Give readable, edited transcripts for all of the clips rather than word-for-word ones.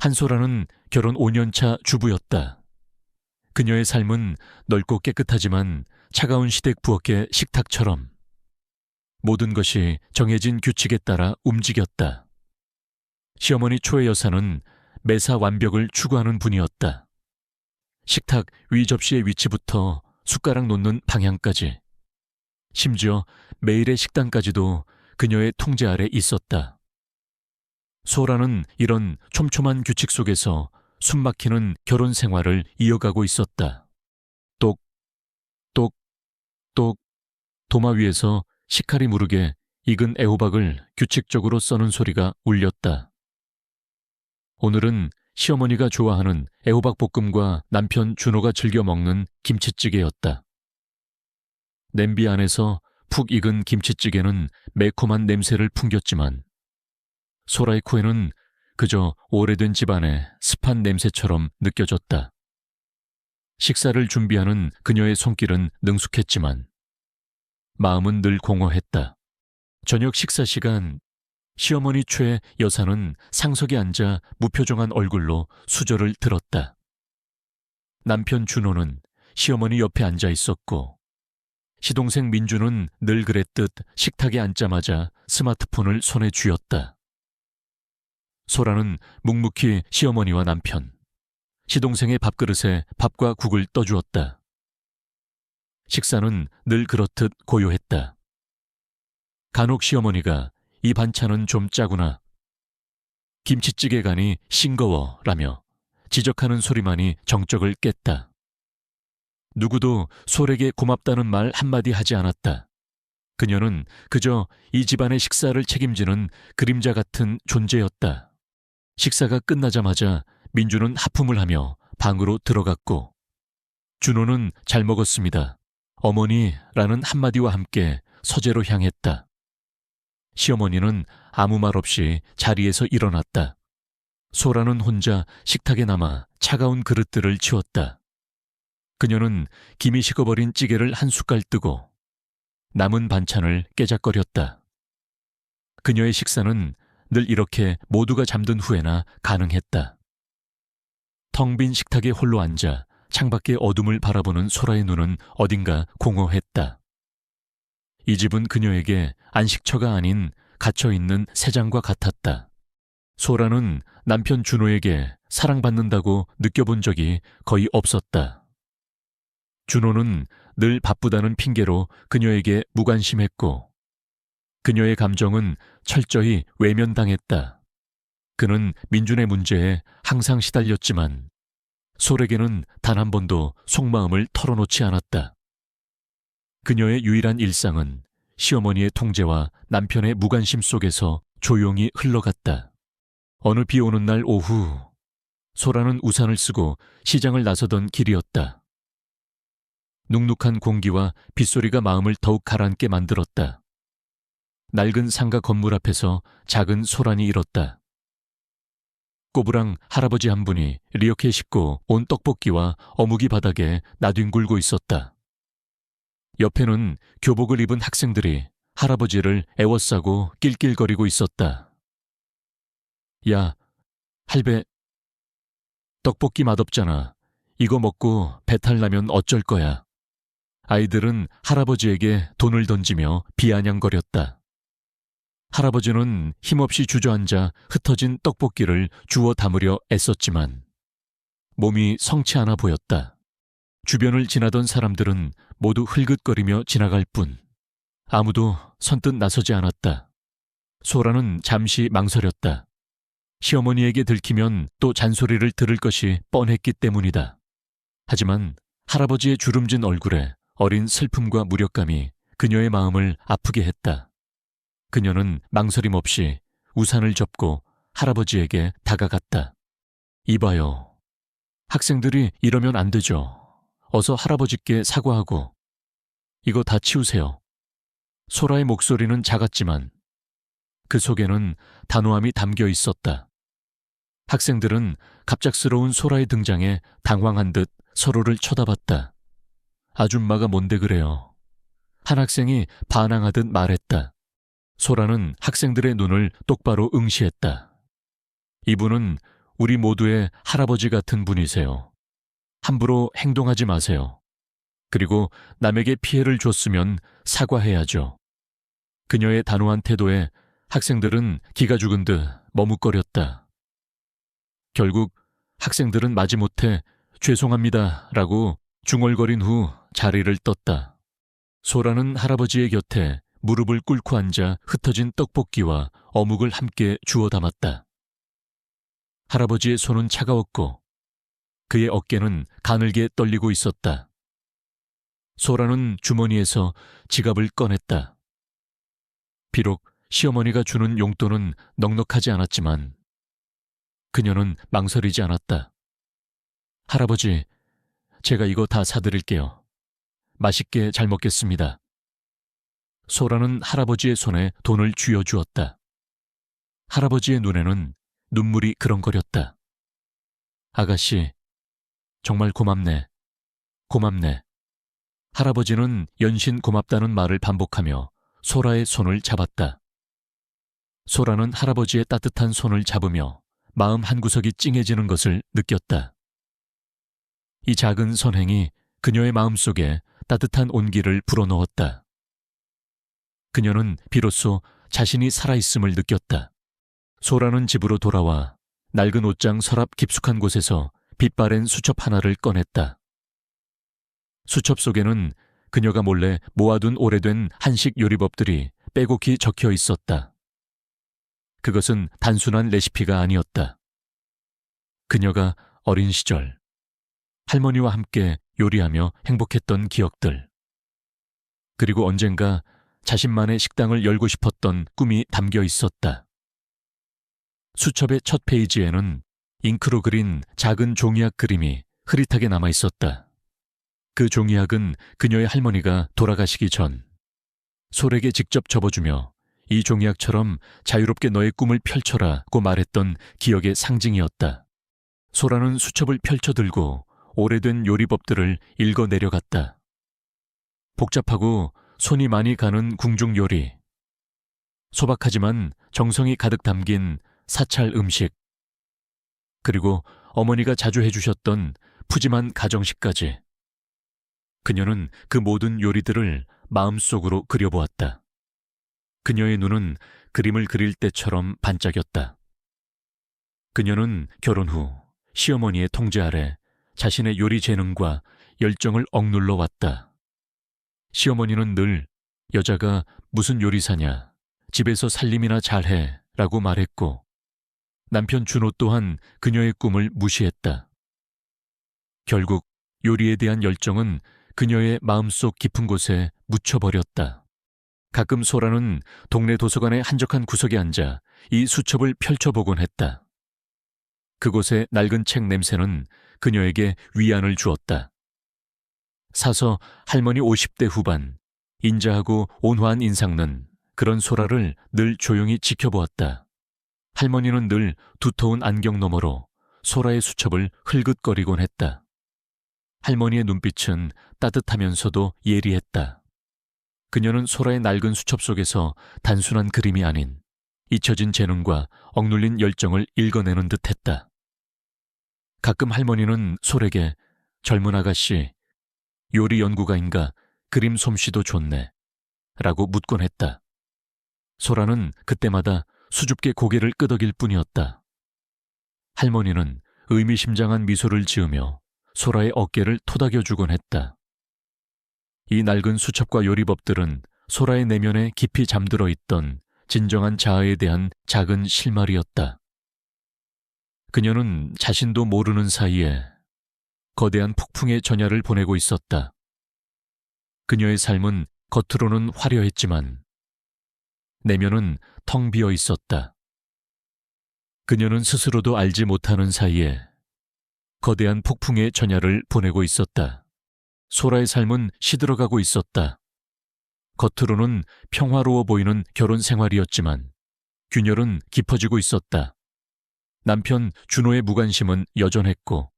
한소라는 결혼 5년차 주부였다. 그녀의 삶은 넓고 깨끗하지만 차가운 시댁 부엌의 식탁처럼 모든 것이 정해진 규칙에 따라 움직였다. 시어머니 초의 여사는 매사 완벽을 추구하는 분이었다. 식탁 위 접시의 위치부터 숟가락 놓는 방향까지, 심지어 매일의 식단까지도 그녀의 통제 아래 있었다. 소라는 이런 촘촘한 규칙 속에서 숨막히는 결혼 생활을 이어가고 있었다. 똑, 똑, 똑, 도마 위에서 식칼이 무르게 익은 애호박을 규칙적으로 써는 소리가 울렸다. 오늘은 시어머니가 좋아하는 애호박 볶음과 남편 준호가 즐겨 먹는 김치찌개였다. 냄비 안에서 푹 익은 김치찌개는 매콤한 냄새를 풍겼지만 소라의 코에는 그저 오래된 집안의 습한 냄새처럼 느껴졌다. 식사를 준비하는 그녀의 손길은 능숙했지만 마음은 늘 공허했다. 저녁 식사 시간, 시어머니 최 여사는 상석에 앉아 무표정한 얼굴로 수저를 들었다. 남편 준호는 시어머니 옆에 앉아 있었고 시동생 민주는 늘 그랬듯 식탁에 앉자마자 스마트폰을 손에 쥐었다. 소라는 묵묵히 시어머니와 남편, 시동생의 밥그릇에 밥과 국을 떠주었다. 식사는 늘 그렇듯 고요했다. 간혹 시어머니가 이 반찬은 좀 짜구나, 김치찌개 간이 싱거워 라며 지적하는 소리만이 정적을 깼다. 누구도 솔에게 고맙다는 말 한마디 하지 않았다. 그녀는 그저 이 집안의 식사를 책임지는 그림자 같은 존재였다. 식사가 끝나자마자 민주는 하품을 하며 방으로 들어갔고 준호는 잘 먹었습니다. 어머니라는 한마디와 함께 서재로 향했다. 시어머니는 아무 말 없이 자리에서 일어났다. 소라는 혼자 식탁에 남아 차가운 그릇들을 치웠다. 그녀는 김이 식어버린 찌개를 한 숟갈 뜨고 남은 반찬을 깨작거렸다. 그녀의 식사는 늘 이렇게 모두가 잠든 후에나 가능했다. 텅 빈 식탁에 홀로 앉아 창밖의 어둠을 바라보는 소라의 눈은 어딘가 공허했다. 이 집은 그녀에게 안식처가 아닌 갇혀있는 새장과 같았다. 소라는 남편 준호에게 사랑받는다고 느껴본 적이 거의 없었다. 준호는 늘 바쁘다는 핑계로 그녀에게 무관심했고 그녀의 감정은 철저히 외면당했다. 그는 민준의 문제에 항상 시달렸지만 솔에게는 단 한 번도 속마음을 털어놓지 않았다. 그녀의 유일한 일상은 시어머니의 통제와 남편의 무관심 속에서 조용히 흘러갔다. 어느 비 오는 날 오후, 소라는 우산을 쓰고 시장을 나서던 길이었다. 눅눅한 공기와 빗소리가 마음을 더욱 가라앉게 만들었다. 낡은 상가 건물 앞에서 작은 소란이 일었다. 꼬부랑 할아버지 한 분이 리어케 싣고 온 떡볶이와 어묵이 바닥에 나뒹굴고 있었다. 옆에는 교복을 입은 학생들이 할아버지를 애워싸고 낄낄거리고 있었다. 야, 할배, 떡볶이 맛없잖아. 이거 먹고 배탈 나면 어쩔 거야. 아이들은 할아버지에게 돈을 던지며 비아냥거렸다. 할아버지는 힘없이 주저앉아 흩어진 떡볶이를 주워 담으려 애썼지만 몸이 성치 않아 보였다. 주변을 지나던 사람들은 모두 흘긋거리며 지나갈 뿐 아무도 선뜻 나서지 않았다. 소라는 잠시 망설였다. 시어머니에게 들키면 또 잔소리를 들을 것이 뻔했기 때문이다. 하지만 할아버지의 주름진 얼굴에 어린 슬픔과 무력감이 그녀의 마음을 아프게 했다. 그녀는 망설임 없이 우산을 접고 할아버지에게 다가갔다. 이봐요. 학생들이 이러면 안 되죠. 어서 할아버지께 사과하고 이거 다 치우세요. 소라의 목소리는 작았지만 그 속에는 단호함이 담겨 있었다. 학생들은 갑작스러운 소라의 등장에 당황한 듯 서로를 쳐다봤다. 아줌마가 뭔데 그래요? 한 학생이 반항하듯 말했다. 소라는 학생들의 눈을 똑바로 응시했다. 이분은 우리 모두의 할아버지 같은 분이세요. 함부로 행동하지 마세요. 그리고 남에게 피해를 줬으면 사과해야죠. 그녀의 단호한 태도에 학생들은 기가 죽은 듯 머뭇거렸다. 결국 학생들은 마지못해 죄송합니다 라고 중얼거린 후 자리를 떴다. 소라는 할아버지의 곁에 무릎을 꿇고 앉아 흩어진 떡볶이와 어묵을 함께 주워 담았다. 할아버지의 손은 차가웠고 그의 어깨는 가늘게 떨리고 있었다. 소라는 주머니에서 지갑을 꺼냈다. 비록 시어머니가 주는 용돈은 넉넉하지 않았지만 그녀는 망설이지 않았다. 할아버지, 제가 이거 다 사드릴게요. 맛있게 잘 먹겠습니다. 소라는 할아버지의 손에 돈을 쥐어주었다. 할아버지의 눈에는 눈물이 그렁거렸다. 아가씨, 정말 고맙네. 고맙네. 할아버지는 연신 고맙다는 말을 반복하며 소라의 손을 잡았다. 소라는 할아버지의 따뜻한 손을 잡으며 마음 한구석이 찡해지는 것을 느꼈다. 이 작은 선행이 그녀의 마음속에 따뜻한 온기를 불어넣었다. 그녀는 비로소 자신이 살아있음을 느꼈다. 소라는 집으로 돌아와 낡은 옷장 서랍 깊숙한 곳에서 빛바랜 수첩 하나를 꺼냈다. 수첩 속에는 그녀가 몰래 모아둔 오래된 한식 요리법들이 빼곡히 적혀 있었다. 그것은 단순한 레시피가 아니었다. 그녀가 어린 시절 할머니와 함께 요리하며 행복했던 기억들, 그리고 언젠가 자신만의 식당을 열고 싶었던 꿈이 담겨 있었다. 수첩의 첫 페이지에는 잉크로 그린 작은 종이약 그림이 흐릿하게 남아 있었다. 그 종이약은 그녀의 할머니가 돌아가시기 전 솔에게 직접 접어주며 이 종이약처럼 자유롭게 너의 꿈을 펼쳐라고 말했던 기억의 상징이었다. 소라는 수첩을 펼쳐들고 오래된 요리법들을 읽어 내려갔다. 복잡하고 손이 많이 가는 궁중 요리, 소박하지만 정성이 가득 담긴 사찰 음식, 그리고 어머니가 자주 해주셨던 푸짐한 가정식까지. 그녀는 그 모든 요리들을 마음속으로 그려보았다. 그녀의 눈은 그림을 그릴 때처럼 반짝였다. 그녀는 결혼 후 시어머니의 통제 아래 자신의 요리 재능과 열정을 억눌러 왔다. 시어머니는 늘 여자가 무슨 요리사냐, 집에서 살림이나 잘해 라고 말했고, 남편 준호 또한 그녀의 꿈을 무시했다. 결국 요리에 대한 열정은 그녀의 마음속 깊은 곳에 묻혀버렸다. 가끔 소라는 동네 도서관의 한적한 구석에 앉아 이 수첩을 펼쳐보곤 했다. 그곳의 낡은 책 냄새는 그녀에게 위안을 주었다. 사서 할머니 50대 후반, 인자하고 온화한 인상는 그런 소라를 늘 조용히 지켜보았다. 할머니는 늘 두터운 안경 너머로 소라의 수첩을 흘긋거리곤 했다. 할머니의 눈빛은 따뜻하면서도 예리했다. 그녀는 소라의 낡은 수첩 속에서 단순한 그림이 아닌 잊혀진 재능과 억눌린 열정을 읽어내는 듯했다. 가끔 할머니는 솔에게 젊은 아가씨, 요리 연구가인가 그림 솜씨도 좋네 라고 묻곤 했다. 소라는 그때마다 수줍게 고개를 끄덕일 뿐이었다. 할머니는 의미심장한 미소를 지으며 소라의 어깨를 토닥여주곤 했다. 이 낡은 수첩과 요리법들은 소라의 내면에 깊이 잠들어 있던 진정한 자아에 대한 작은 실마리였다. 그녀는 자신도 모르는 사이에 거대한 폭풍의 전야를 보내고 있었다. 그녀의 삶은 겉으로는 화려했지만 내면은 텅 비어 있었다. 그녀는 스스로도 알지 못하는 사이에 거대한 폭풍의 전야를 보내고 있었다. 소라의 삶은 시들어가고 있었다. 겉으로는 평화로워 보이는 결혼 생활이었지만 균열은 깊어지고 있었다. 남편 준호의 무관심은 여전했고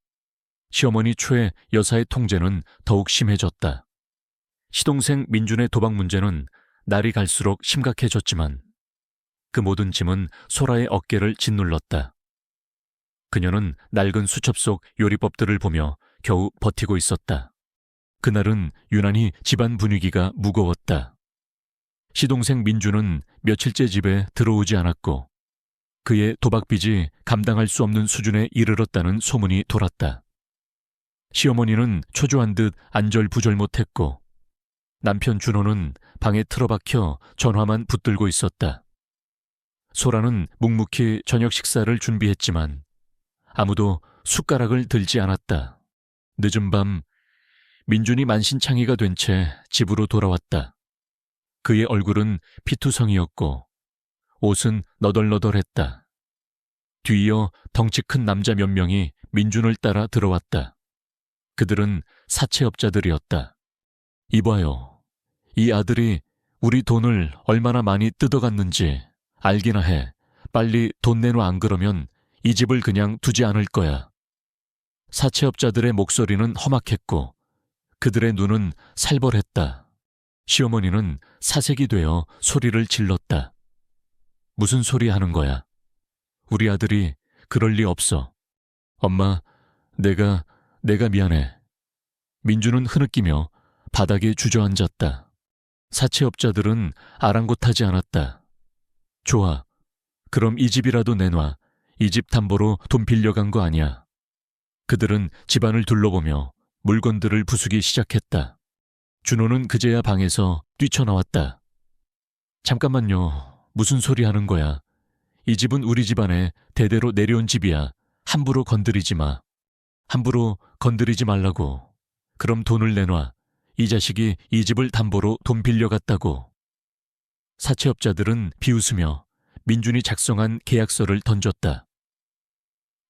시어머니 초의 여사의 통제는 더욱 심해졌다. 시동생 민준의 도박 문제는 날이 갈수록 심각해졌지만 그 모든 짐은 소라의 어깨를 짓눌렀다. 그녀는 낡은 수첩 속 요리법들을 보며 겨우 버티고 있었다. 그날은 유난히 집안 분위기가 무거웠다. 시동생 민주는 며칠째 집에 들어오지 않았고 그의 도박빚이 감당할 수 없는 수준에 이르렀다는 소문이 돌았다. 시어머니는 초조한 듯 안절부절 못했고 남편 준호는 방에 틀어박혀 전화만 붙들고 있었다. 소라는 묵묵히 저녁 식사를 준비했지만 아무도 숟가락을 들지 않았다. 늦은 밤 민준이 만신창이가 된 채 집으로 돌아왔다. 그의 얼굴은 피투성이었고 옷은 너덜너덜했다. 뒤이어 덩치 큰 남자 몇 명이 민준을 따라 들어왔다. 그들은 사채업자들이었다. 이봐요. 이 아들이 우리 돈을 얼마나 많이 뜯어갔는지 알기나 해. 빨리 돈 내놔, 안 그러면 이 집을 그냥 두지 않을 거야. 사채업자들의 목소리는 험악했고 그들의 눈은 살벌했다. 시어머니는 사색이 되어 소리를 질렀다. 무슨 소리 하는 거야? 우리 아들이 그럴 리 없어. 엄마, 내가 미안해. 민주는 흐느끼며 바닥에 주저앉았다. 사채업자들은 아랑곳하지 않았다. 좋아. 그럼 이 집이라도 내놔. 이 집 담보로 돈 빌려간 거 아니야. 그들은 집안을 둘러보며 물건들을 부수기 시작했다. 준호는 그제야 방에서 뛰쳐나왔다. 잠깐만요. 무슨 소리 하는 거야. 이 집은 우리 집안에 대대로 내려온 집이야. 함부로 건드리지 마. 함부로 건드리지 말라고. 그럼 돈을 내놔. 이 자식이 이 집을 담보로 돈 빌려갔다고. 사채업자들은 비웃으며 민준이 작성한 계약서를 던졌다.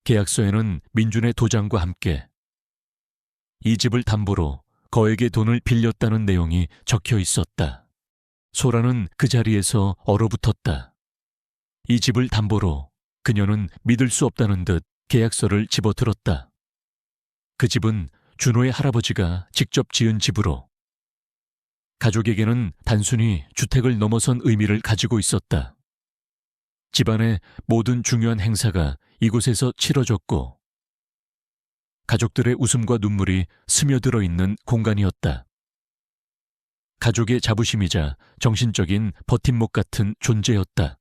계약서에는 민준의 도장과 함께 이 집을 담보로 거액의 돈을 빌렸다는 내용이 적혀 있었다. 소라는 그 자리에서 얼어붙었다. 이 집을 담보로. 그녀는 믿을 수 없다는 듯 계약서를 집어들었다. 그 집은 준호의 할아버지가 직접 지은 집으로 가족에게는 단순히 주택을 넘어선 의미를 가지고 있었다. 집안의 모든 중요한 행사가 이곳에서 치러졌고 가족들의 웃음과 눈물이 스며들어 있는 공간이었다. 가족의 자부심이자 정신적인 버팀목 같은 존재였다.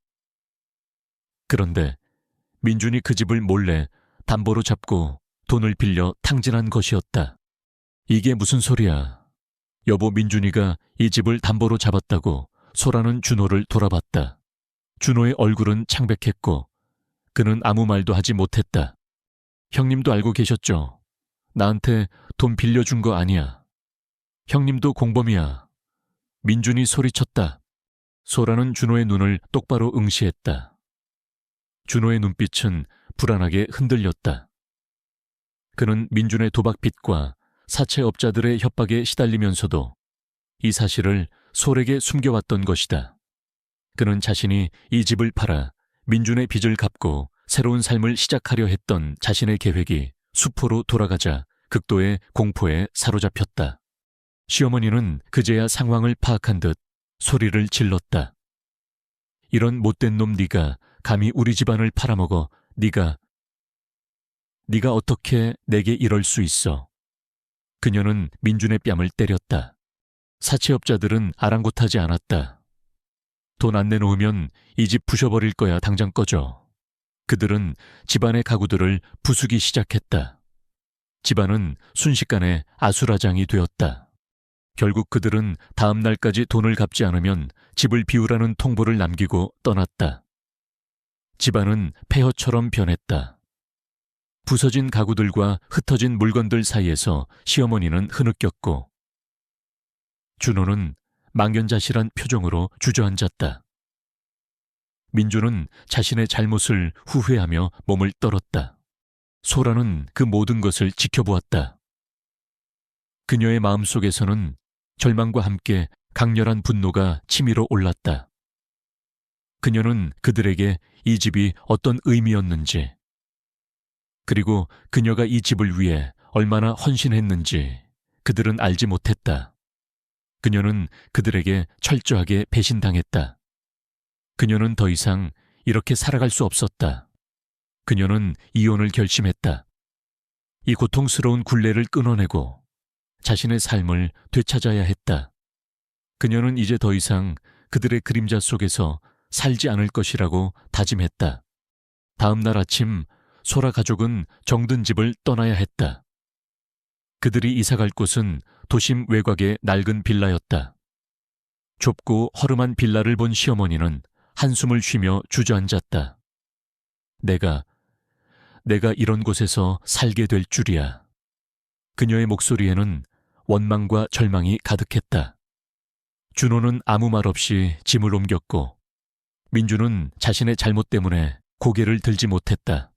그런데 민준이 그 집을 몰래 담보로 잡고 돈을 빌려 탕진한 것이었다. 이게 무슨 소리야. 여보, 민준이가 이 집을 담보로 잡았다고. 소라는 준호를 돌아봤다. 준호의 얼굴은 창백했고 그는 아무 말도 하지 못했다. 형님도 알고 계셨죠? 나한테 돈 빌려준 거 아니야. 형님도 공범이야. 민준이 소리쳤다. 소라는 준호의 눈을 똑바로 응시했다. 준호의 눈빛은 불안하게 흔들렸다. 그는 민준의 도박빚과 사채업자들의 협박에 시달리면서도 이 사실을 솔에게 숨겨왔던 것이다. 그는 자신이 이 집을 팔아 민준의 빚을 갚고 새로운 삶을 시작하려 했던 자신의 계획이 수포로 돌아가자 극도의 공포에 사로잡혔다. 시어머니는 그제야 상황을 파악한 듯 소리를 질렀다. 이런 못된 놈, 네가 감히 우리 집안을 팔아먹어. 네가 어떻게 내게 이럴 수 있어. 그녀는 민준의 뺨을 때렸다. 사채업자들은 아랑곳하지 않았다. 돈 안 내놓으면 이 집 부셔버릴 거야. 당장 꺼져. 그들은 집안의 가구들을 부수기 시작했다. 집안은 순식간에 아수라장이 되었다. 결국 그들은 다음 날까지 돈을 갚지 않으면 집을 비우라는 통보를 남기고 떠났다. 집안은 폐허처럼 변했다. 부서진 가구들과 흩어진 물건들 사이에서 시어머니는 흐느꼈고 준호는 망연자실한 표정으로 주저앉았다. 민주는 자신의 잘못을 후회하며 몸을 떨었다. 소라는 그 모든 것을 지켜보았다. 그녀의 마음속에서는 절망과 함께 강렬한 분노가 치밀어 올랐다. 그녀는 그들에게 이 집이 어떤 의미였는지, 그리고 그녀가 이 집을 위해 얼마나 헌신했는지 그들은 알지 못했다. 그녀는 그들에게 철저하게 배신당했다. 그녀는 더 이상 이렇게 살아갈 수 없었다. 그녀는 이혼을 결심했다. 이 고통스러운 굴레를 끊어내고 자신의 삶을 되찾아야 했다. 그녀는 이제 더 이상 그들의 그림자 속에서 살지 않을 것이라고 다짐했다. 다음 날 아침 소라 가족은 정든 집을 떠나야 했다. 그들이 이사갈 곳은 도심 외곽의 낡은 빌라였다. 좁고 허름한 빌라를 본 시어머니는 한숨을 쉬며 주저앉았다. 내가 이런 곳에서 살게 될 줄이야. 그녀의 목소리에는 원망과 절망이 가득했다. 준호는 아무 말 없이 짐을 옮겼고 민주는 자신의 잘못 때문에 고개를 들지 못했다.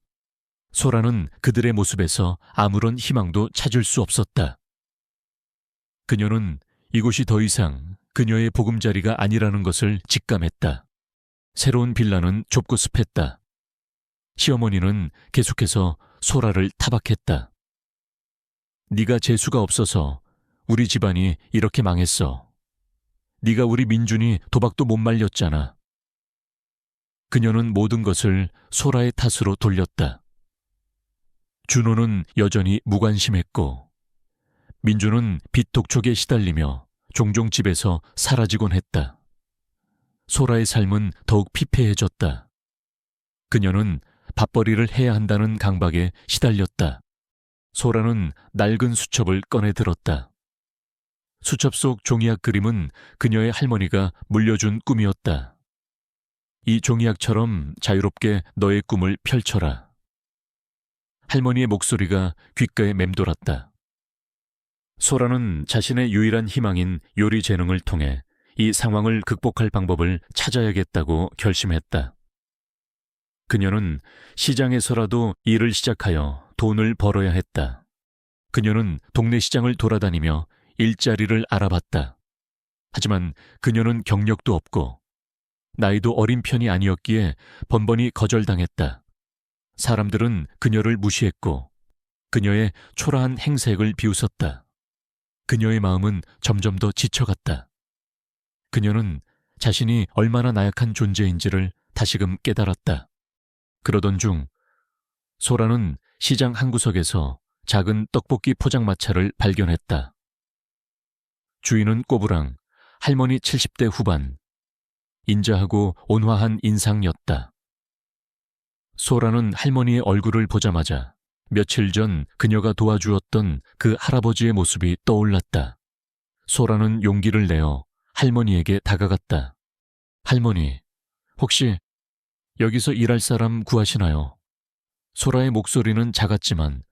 소라는 그들의 모습에서 아무런 희망도 찾을 수 없었다. 그녀는 이곳이 더 이상 그녀의 보금자리가 아니라는 것을 직감했다. 새로운 빌라는 좁고 습했다. 시어머니는 계속해서 소라를 타박했다. 네가 재수가 없어서 우리 집안이 이렇게 망했어. 네가 우리 민준이 도박도 못 말렸잖아. 그녀는 모든 것을 소라의 탓으로 돌렸다. 준호는 여전히 무관심했고 민주는 빚 독촉에 시달리며 종종 집에서 사라지곤 했다. 소라의 삶은 더욱 피폐해졌다. 그녀는 밥벌이를 해야 한다는 강박에 시달렸다. 소라는 낡은 수첩을 꺼내 들었다. 수첩 속 종이약 그림은 그녀의 할머니가 물려준 꿈이었다. 이 종이약처럼 자유롭게 너의 꿈을 펼쳐라. 할머니의 목소리가 귓가에 맴돌았다. 소라는 자신의 유일한 희망인 요리 재능을 통해 이 상황을 극복할 방법을 찾아야겠다고 결심했다. 그녀는 시장에서라도 일을 시작하여 돈을 벌어야 했다. 그녀는 동네 시장을 돌아다니며 일자리를 알아봤다. 하지만 그녀는 경력도 없고 나이도 어린 편이 아니었기에 번번이 거절당했다. 사람들은 그녀를 무시했고 그녀의 초라한 행색을 비웃었다. 그녀의 마음은 점점 더 지쳐갔다. 그녀는 자신이 얼마나 나약한 존재인지를 다시금 깨달았다. 그러던 중 소라는 시장 한 구석에서 작은 떡볶이 포장마차를 발견했다. 주인은 꼬부랑, 할머니 70대 후반, 인자하고 온화한 인상이었다. 소라는 할머니의 얼굴을 보자마자 며칠 전 그녀가 도와주었던 그 할아버지의 모습이 떠올랐다. 소라는 용기를 내어 할머니에게 다가갔다. 할머니, 혹시 여기서 일할 사람 구하시나요? 소라의 목소리는 작았지만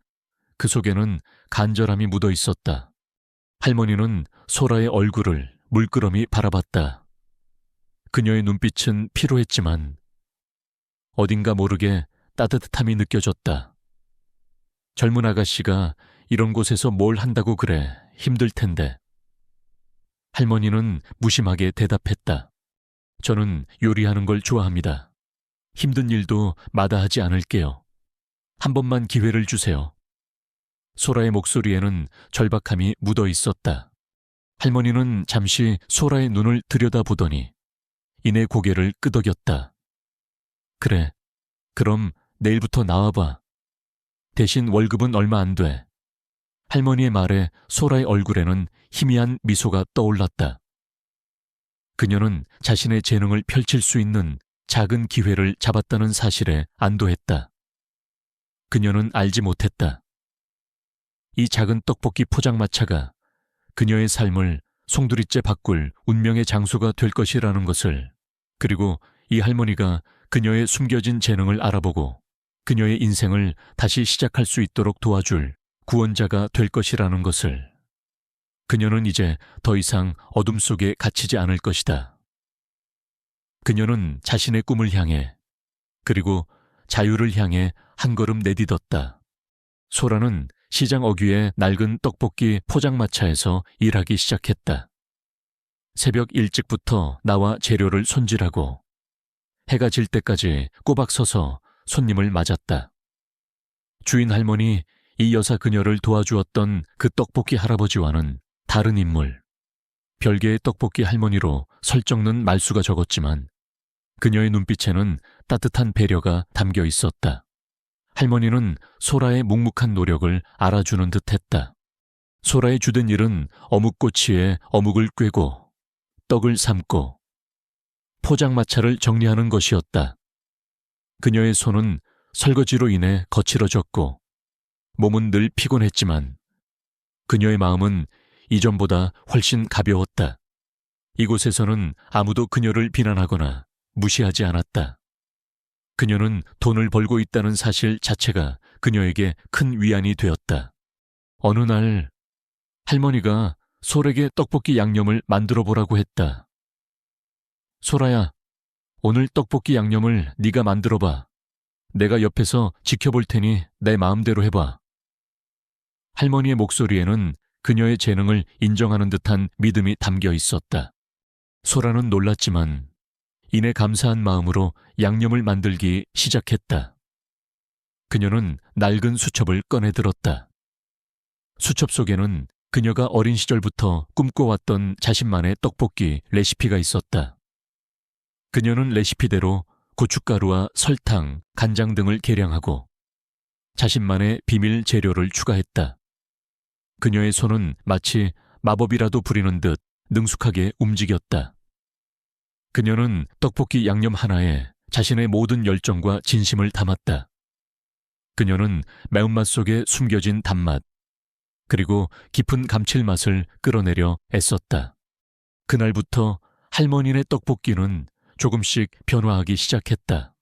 그 속에는 간절함이 묻어 있었다. 할머니는 소라의 얼굴을 물끄러미 바라봤다. 그녀의 눈빛은 피로했지만 어딘가 모르게 따뜻함이 느껴졌다. 젊은 아가씨가 이런 곳에서 뭘 한다고 그래, 힘들 텐데. 할머니는 무심하게 대답했다. 저는 요리하는 걸 좋아합니다. 힘든 일도 마다하지 않을게요. 한 번만 기회를 주세요. 소라의 목소리에는 절박함이 묻어 있었다. 할머니는 잠시 소라의 눈을 들여다보더니 이내 고개를 끄덕였다. 그래, 그럼 내일부터 나와봐. 대신 월급은 얼마 안 돼. 할머니의 말에 소라의 얼굴에는 희미한 미소가 떠올랐다. 그녀는 자신의 재능을 펼칠 수 있는 작은 기회를 잡았다는 사실에 안도했다. 그녀는 알지 못했다. 이 작은 떡볶이 포장마차가 그녀의 삶을 송두리째 바꿀 운명의 장소가 될 것이라는 것을, 그리고 이 할머니가 그녀의 숨겨진 재능을 알아보고 그녀의 인생을 다시 시작할 수 있도록 도와줄 구원자가 될 것이라는 것을. 그녀는 이제 더 이상 어둠 속에 갇히지 않을 것이다. 그녀는 자신의 꿈을 향해, 그리고 자유를 향해 한 걸음 내딛었다. 소라는 시장 어귀의 낡은 떡볶이 포장마차에서 일하기 시작했다. 새벽 일찍부터 나와 재료를 손질하고 해가 질 때까지 꼬박 서서 손님을 맞았다. 주인 할머니, 이 여사 그녀를 도와주었던 그 떡볶이 할아버지와는 다른 인물, 별개의 떡볶이 할머니로 설정는 말수가 적었지만 그녀의 눈빛에는 따뜻한 배려가 담겨 있었다. 할머니는 소라의 묵묵한 노력을 알아주는 듯했다. 소라의 주된 일은 어묵꼬치에 어묵을 꿰고 떡을 삶고 포장마차를 정리하는 것이었다. 그녀의 손은 설거지로 인해 거칠어졌고 몸은 늘 피곤했지만 그녀의 마음은 이전보다 훨씬 가벼웠다. 이곳에서는 아무도 그녀를 비난하거나 무시하지 않았다. 그녀는 돈을 벌고 있다는 사실 자체가 그녀에게 큰 위안이 되었다. 어느 날 할머니가 솔에게 떡볶이 양념을 만들어 보라고 했다. 소라야, 오늘 떡볶이 양념을 네가 만들어 봐. 내가 옆에서 지켜볼 테니 내 마음대로 해봐. 할머니의 목소리에는 그녀의 재능을 인정하는 듯한 믿음이 담겨 있었다. 소라는 놀랐지만 이내 감사한 마음으로 양념을 만들기 시작했다. 그녀는 낡은 수첩을 꺼내 들었다. 수첩 속에는 그녀가 어린 시절부터 꿈꿔왔던 자신만의 떡볶이 레시피가 있었다. 그녀는 레시피대로 고춧가루와 설탕, 간장 등을 계량하고 자신만의 비밀 재료를 추가했다. 그녀의 손은 마치 마법이라도 부리는 듯 능숙하게 움직였다. 그녀는 떡볶이 양념 하나에 자신의 모든 열정과 진심을 담았다. 그녀는 매운맛 속에 숨겨진 단맛, 그리고 깊은 감칠맛을 끌어내려 애썼다. 그날부터 할머니네 떡볶이는 조금씩 변화하기 시작했다.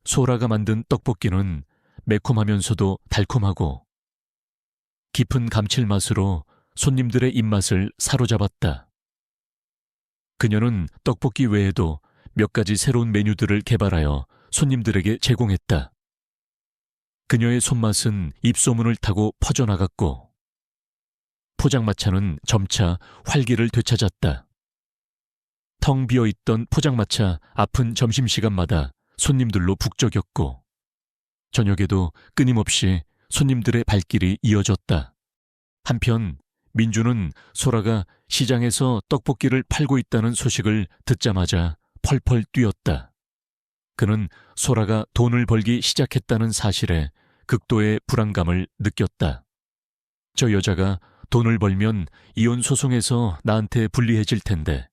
소라가 만든 떡볶이는 매콤하면서도 달콤하고 깊은 감칠맛으로 손님들의 입맛을 사로잡았다. 그녀는 떡볶이 외에도 몇 가지 새로운 메뉴들을 개발하여 손님들에게 제공했다. 그녀의 손맛은 입소문을 타고 퍼져나갔고 포장마차는 점차 활기를 되찾았다. 텅 비어있던 포장마차 앞은 점심시간마다 손님들로 북적였고 저녁에도 끊임없이 손님들의 발길이 이어졌다. 한편 민주는 소라가 시장에서 떡볶이를 팔고 있다는 소식을 듣자마자 펄펄 뛰었다. 그는 소라가 돈을 벌기 시작했다는 사실에 극도의 불안감을 느꼈다. 저 여자가 돈을 벌면 이혼 소송에서 나한테 불리해질 텐데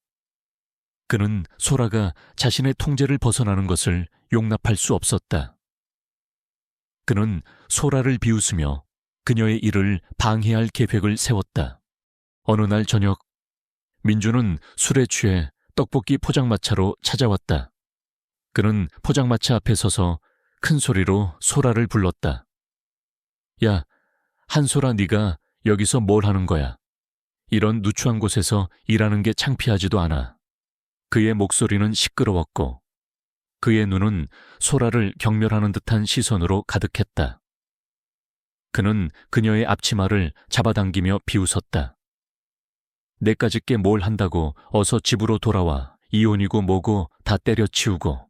그는 소라가 자신의 통제를 벗어나는 것을 용납할 수 없었다. 그는 소라를 비웃으며 그녀의 일을 방해할 계획을 세웠다. 어느 날 저녁, 민주는 술에 취해 떡볶이 포장마차로 찾아왔다. 그는 포장마차 앞에 서서 큰 소리로 소라를 불렀다. 야, 한소라, 네가 여기서 뭘 하는 거야? 이런 누추한 곳에서 일하는 게 창피하지도 않아. 그의 목소리는 시끄러웠고 그의 눈은 소라를 경멸하는 듯한 시선으로 가득했다. 그는 그녀의 앞치마를 잡아당기며 비웃었다. 내까짓 게 뭘 한다고 어서 집으로 돌아와. 이혼이고 뭐고 다 때려치우고.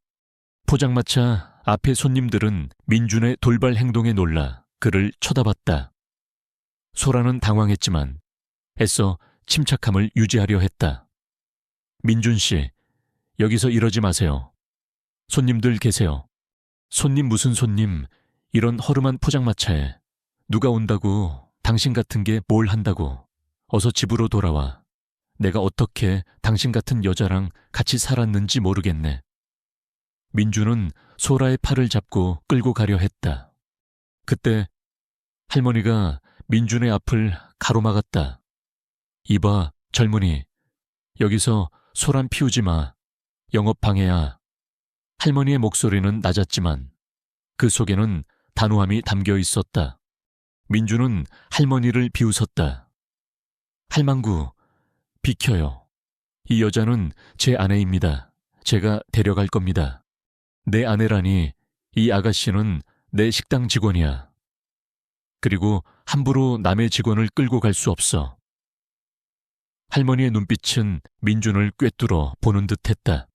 포장마차 앞의 손님들은 민준의 돌발 행동에 놀라 그를 쳐다봤다. 소라는 당황했지만 애써 침착함을 유지하려 했다. 민준 씨, 여기서 이러지 마세요. 손님들 계세요. 손님 무슨 손님, 이런 허름한 포장마차에 누가 온다고, 당신 같은 게 뭘 한다고. 어서 집으로 돌아와. 내가 어떻게 당신 같은 여자랑 같이 살았는지 모르겠네. 민주는 소라의 팔을 잡고 끌고 가려 했다. 그때 할머니가 민준의 앞을 가로막았다. 이봐, 젊은이. 여기서 소란 피우지 마. 영업방해야. 할머니의 목소리는 낮았지만 그 속에는 단호함이 담겨 있었다. 민주는 할머니를 비웃었다. 할망구, 비켜요. 이 여자는 제 아내입니다. 제가 데려갈 겁니다. 내 아내라니, 이 아가씨는 내 식당 직원이야. 그리고 함부로 남의 직원을 끌고 갈 수 없어. 할머니의 눈빛은 민준을 꿰뚫어 보는 듯했다.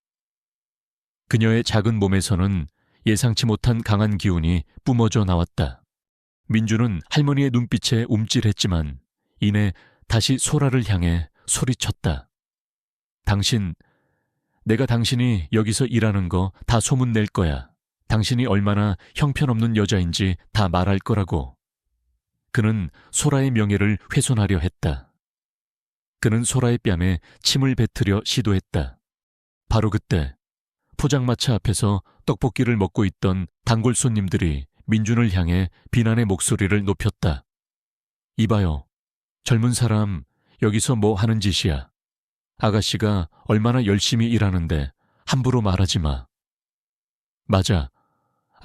그녀의 작은 몸에서는 예상치 못한 강한 기운이 뿜어져 나왔다. 민주는 할머니의 눈빛에 움찔했지만 이내 다시 소라를 향해 소리쳤다. 당신, 내가 당신이 여기서 일하는 거 다 소문낼 거야. 당신이 얼마나 형편없는 여자인지 다 말할 거라고. 그는 소라의 명예를 훼손하려 했다. 그는 소라의 뺨에 침을 뱉으려 시도했다. 바로 그때 포장마차 앞에서 떡볶이를 먹고 있던 단골 손님들이 민준을 향해 비난의 목소리를 높였다. 이봐요. 젊은 사람, 여기서 뭐 하는 짓이야. 아가씨가 얼마나 열심히 일하는데 함부로 말하지 마. 맞아.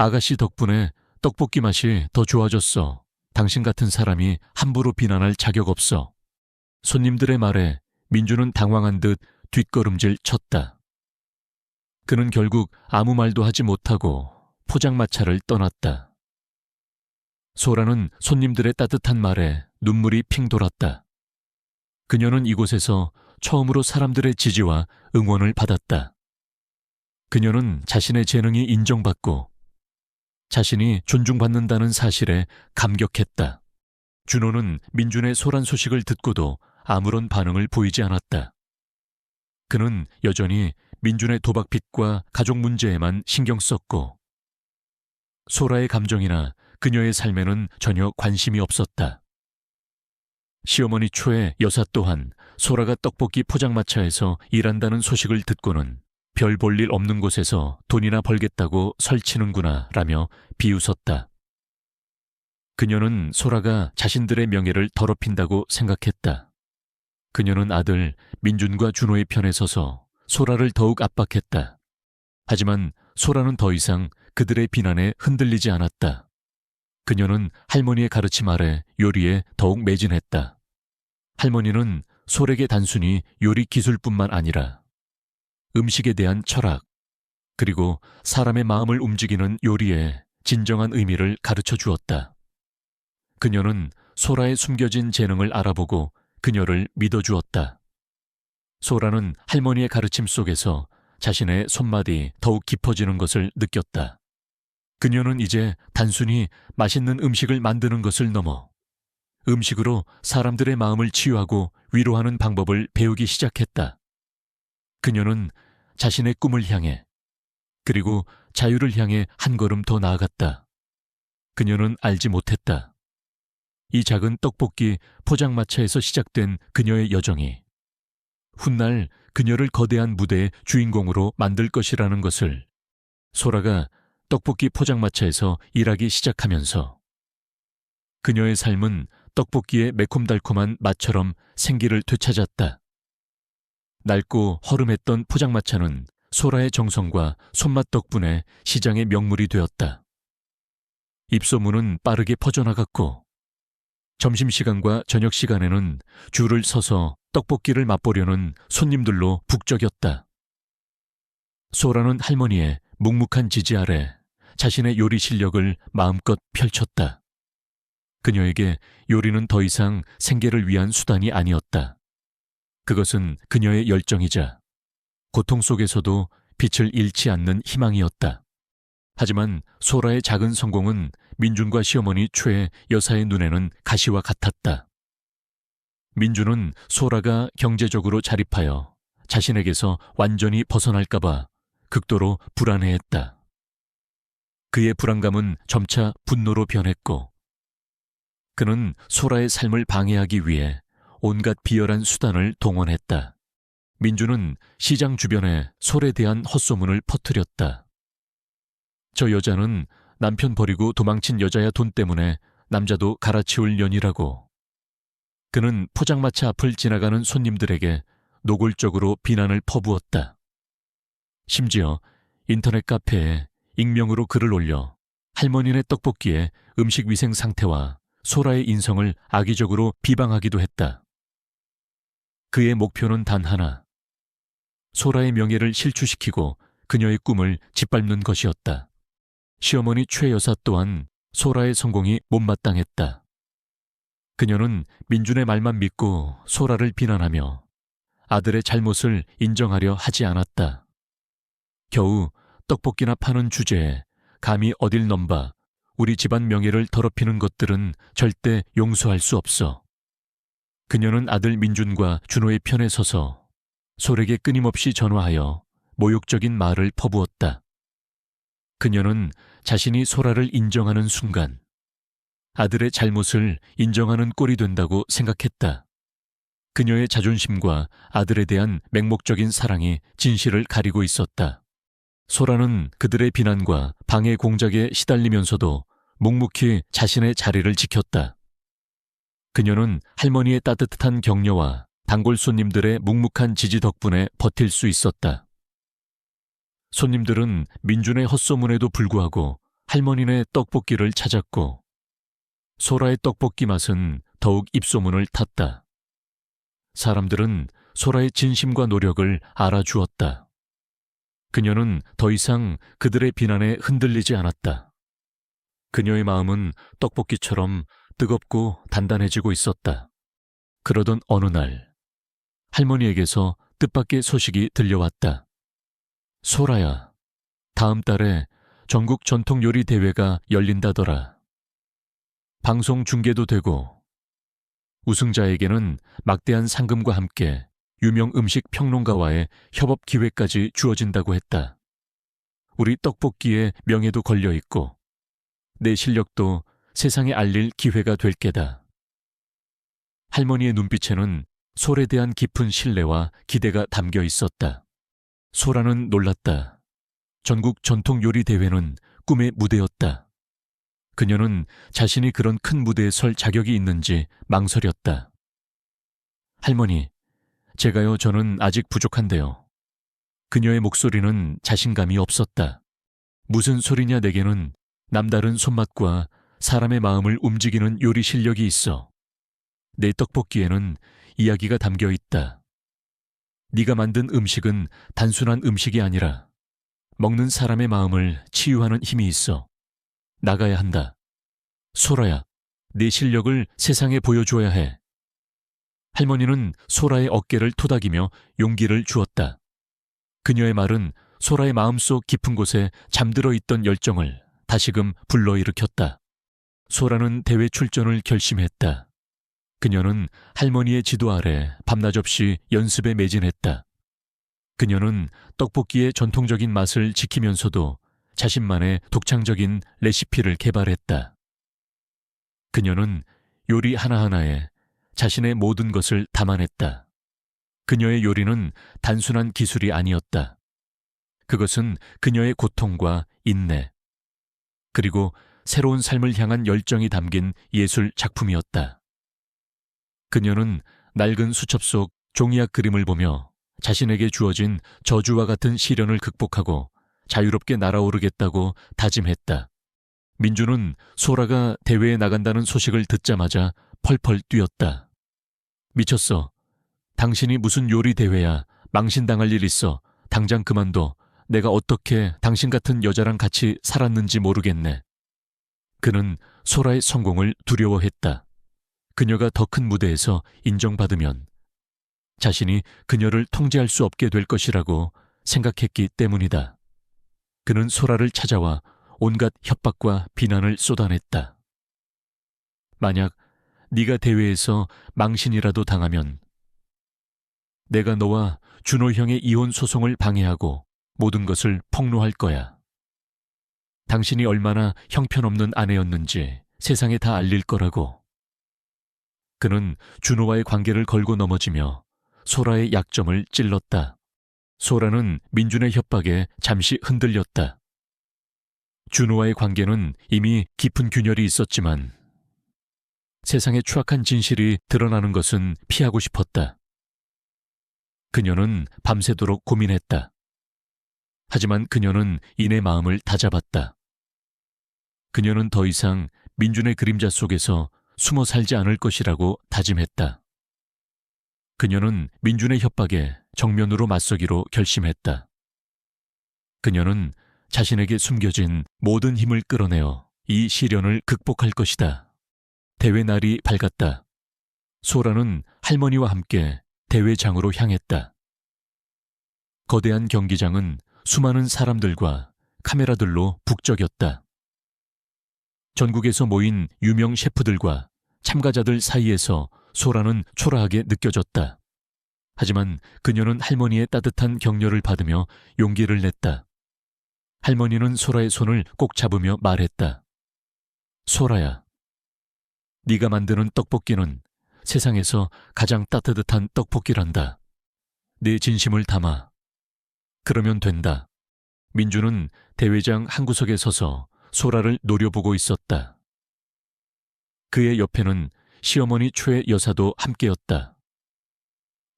아가씨 덕분에 떡볶이 맛이 더 좋아졌어. 당신 같은 사람이 함부로 비난할 자격 없어. 손님들의 말에 민주는 당황한 듯 뒷걸음질 쳤다. 그는 결국 아무 말도 하지 못하고 포장마차를 떠났다. 소라는 손님들의 따뜻한 말에 눈물이 핑 돌았다. 그녀는 이곳에서 처음으로 사람들의 지지와 응원을 받았다. 그녀는 자신의 재능이 인정받고 자신이 존중받는다는 사실에 감격했다. 준호는 민준의 소란 소식을 듣고도 아무런 반응을 보이지 않았다. 그는 여전히 민준의 도박빚과 가족 문제에만 신경 썼고 소라의 감정이나 그녀의 삶에는 전혀 관심이 없었다. 시어머니 초의 여사 또한 소라가 떡볶이 포장마차에서 일한다는 소식을 듣고는 별 볼 일 없는 곳에서 돈이나 벌겠다고 설치는구나 라며 비웃었다. 그녀는 소라가 자신들의 명예를 더럽힌다고 생각했다. 그녀는 아들 민준과 준호의 편에 서서 소라를 더욱 압박했다. 하지만 소라는 더 이상 그들의 비난에 흔들리지 않았다. 그녀는 할머니의 가르침 아래 요리에 더욱 매진했다. 할머니는 솔에게 단순히 요리 기술뿐만 아니라 음식에 대한 철학, 그리고 사람의 마음을 움직이는 요리에 진정한 의미를 가르쳐 주었다. 그녀는 소라의 숨겨진 재능을 알아보고 그녀를 믿어주었다. 소라는 할머니의 가르침 속에서 자신의 손맛이 더욱 깊어지는 것을 느꼈다. 그녀는 이제 단순히 맛있는 음식을 만드는 것을 넘어 음식으로 사람들의 마음을 치유하고 위로하는 방법을 배우기 시작했다. 그녀는 자신의 꿈을 향해, 그리고 자유를 향해 한 걸음 더 나아갔다. 그녀는 알지 못했다. 이 작은 떡볶이 포장마차에서 시작된 그녀의 여정이 훗날 그녀를 거대한 무대의 주인공으로 만들 것이라는 것을 소라가 떡볶이 포장마차에서 일하기 시작하면서 그녀의 삶은 떡볶이의 매콤달콤한 맛처럼 생기를 되찾았다. 낡고 허름했던 포장마차는 소라의 정성과 손맛 덕분에 시장의 명물이 되었다. 입소문은 빠르게 퍼져나갔고 점심시간과 저녁시간에는 줄을 서서 떡볶이를 맛보려는 손님들로 북적였다. 소라는 할머니의 묵묵한 지지 아래 자신의 요리 실력을 마음껏 펼쳤다. 그녀에게 요리는 더 이상 생계를 위한 수단이 아니었다. 그것은 그녀의 열정이자 고통 속에서도 빛을 잃지 않는 희망이었다. 하지만 소라의 작은 성공은 민준과 시어머니 최 여사의 눈에는 가시와 같았다. 민준은 소라가 경제적으로 자립하여 자신에게서 완전히 벗어날까봐 극도로 불안해했다. 그의 불안감은 점차 분노로 변했고 그는 소라의 삶을 방해하기 위해 온갖 비열한 수단을 동원했다. 민준은 시장 주변에 솔에 대한 헛소문을 퍼뜨렸다. 저 여자는 남편 버리고 도망친 여자야 돈 때문에 남자도 갈아치울 년이라고. 그는 포장마차 앞을 지나가는 손님들에게 노골적으로 비난을 퍼부었다. 심지어 인터넷 카페에 익명으로 글을 올려 할머니네 떡볶이의 음식 위생 상태와 소라의 인성을 악의적으로 비방하기도 했다. 그의 목표는 단 하나. 소라의 명예를 실추시키고 그녀의 꿈을 짓밟는 것이었다. 시어머니 최 여사 또한 소라의 성공이 못마땅했다. 그녀는 민준의 말만 믿고 소라를 비난하며 아들의 잘못을 인정하려 하지 않았다. 겨우 떡볶이나 파는 주제에 감히 어딜 넘봐 우리 집안 명예를 더럽히는 것들은 절대 용서할 수 없어. 그녀는 아들 민준과 준호의 편에 서서 솔에게 끊임없이 전화하여 모욕적인 말을 퍼부었다. 그녀는 자신이 소라를 인정하는 순간 아들의 잘못을 인정하는 꼴이 된다고 생각했다. 그녀의 자존심과 아들에 대한 맹목적인 사랑이 진실을 가리고 있었다. 소라는 그들의 비난과 방해 공작에 시달리면서도 묵묵히 자신의 자리를 지켰다. 그녀는 할머니의 따뜻한 격려와 단골 손님들의 묵묵한 지지 덕분에 버틸 수 있었다. 손님들은 민준의 헛소문에도 불구하고 할머니네 떡볶이를 찾았고 소라의 떡볶이 맛은 더욱 입소문을 탔다. 사람들은 소라의 진심과 노력을 알아주었다. 그녀는 더 이상 그들의 비난에 흔들리지 않았다. 그녀의 마음은 떡볶이처럼 뜨겁고 단단해지고 있었다. 그러던 어느 날 할머니에게서 뜻밖의 소식이 들려왔다. 소라야, 다음 달에 전국 전통요리 대회가 열린다더라. 방송 중계도 되고 우승자에게는 막대한 상금과 함께 유명 음식 평론가와의 협업 기회까지 주어진다고 했다. 우리 떡볶이의 명예도 걸려 있고 내 실력도 세상에 알릴 기회가 될 게다. 할머니의 눈빛에는 솔에 대한 깊은 신뢰와 기대가 담겨 있었다. 소라는 놀랐다. 전국 전통 요리 대회는 꿈의 무대였다. 그녀는 자신이 그런 큰 무대에 설 자격이 있는지 망설였다. 할머니, 저는 아직 부족한데요. 그녀의 목소리는 자신감이 없었다. 무슨 소리냐, 내게는 남다른 손맛과 사람의 마음을 움직이는 요리 실력이 있어. 내 떡볶이에는 이야기가 담겨 있다. 네가 만든 음식은 단순한 음식이 아니라 먹는 사람의 마음을 치유하는 힘이 있어. 나가야 한다. 소라야, 네 실력을 세상에 보여줘야 해. 할머니는 소라의 어깨를 토닥이며 용기를 주었다. 그녀의 말은 소라의 마음속 깊은 곳에 잠들어 있던 열정을 다시금 불러일으켰다. 소라는 대회 출전을 결심했다. 그녀는 할머니의 지도 아래 밤낮 없이 연습에 매진했다. 그녀는 떡볶이의 전통적인 맛을 지키면서도 자신만의 독창적인 레시피를 개발했다. 그녀는 요리 하나하나에 자신의 모든 것을 담아냈다. 그녀의 요리는 단순한 기술이 아니었다. 그것은 그녀의 고통과 인내, 그리고 새로운 삶을 향한 열정이 담긴 예술 작품이었다. 그녀는 낡은 수첩 속 종이학 그림을 보며 자신에게 주어진 저주와 같은 시련을 극복하고 자유롭게 날아오르겠다고 다짐했다. 민주는 소라가 대회에 나간다는 소식을 듣자마자 펄펄 뛰었다. 미쳤어. 당신이 무슨 요리 대회야. 망신당할 일 있어. 당장 그만둬. 내가 어떻게 당신 같은 여자랑 같이 살았는지 모르겠네. 그는 소라의 성공을 두려워했다. 그녀가 더 큰 무대에서 인정받으면 자신이 그녀를 통제할 수 없게 될 것이라고 생각했기 때문이다. 그는 소라를 찾아와 온갖 협박과 비난을 쏟아냈다. 만약 네가 대회에서 망신이라도 당하면 내가 너와 준호 형의 이혼 소송을 방해하고 모든 것을 폭로할 거야. 당신이 얼마나 형편없는 아내였는지 세상에 다 알릴 거라고. 그는 준호와의 관계를 걸고 넘어지며 소라의 약점을 찔렀다. 소라는 민준의 협박에 잠시 흔들렸다. 준호와의 관계는 이미 깊은 균열이 있었지만 세상의 추악한 진실이 드러나는 것은 피하고 싶었다. 그녀는 밤새도록 고민했다. 하지만 그녀는 이내 마음을 다잡았다. 그녀는 더 이상 민준의 그림자 속에서 숨어 살지 않을 것이라고 다짐했다. 그녀는 민준의 협박에 정면으로 맞서기로 결심했다. 그녀는 자신에게 숨겨진 모든 힘을 끌어내어 이 시련을 극복할 것이다. 대회 날이 밝았다. 소라는 할머니와 함께 대회장으로 향했다. 거대한 경기장은 수많은 사람들과 카메라들로 북적였다. 전국에서 모인 유명 셰프들과 참가자들 사이에서 소라는 초라하게 느껴졌다. 하지만 그녀는 할머니의 따뜻한 격려를 받으며 용기를 냈다. 할머니는 소라의 손을 꼭 잡으며 말했다. 소라야, 네가 만드는 떡볶이는 세상에서 가장 따뜻한 떡볶이란다. 네 진심을 담아. 그러면 된다. 민주는 대회장 한 구석에 서서 소라를 노려보고 있었다. 그의 옆에는 시어머니 최 여사도 함께였다.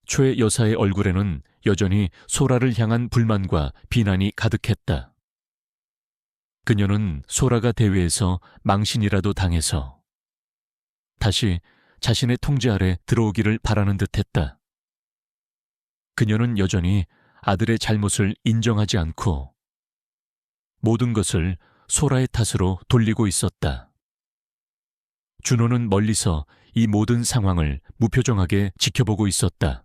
최 여사의 얼굴에는 여전히 소라를 향한 불만과 비난이 가득했다. 그녀는 소라가 대회에서 망신이라도 당해서 다시 자신의 통제 아래 들어오기를 바라는 듯했다. 그녀는 여전히 아들의 잘못을 인정하지 않고 모든 것을 소라의 탓으로 돌리고 있었다. 준호는 멀리서 이 모든 상황을 무표정하게 지켜보고 있었다.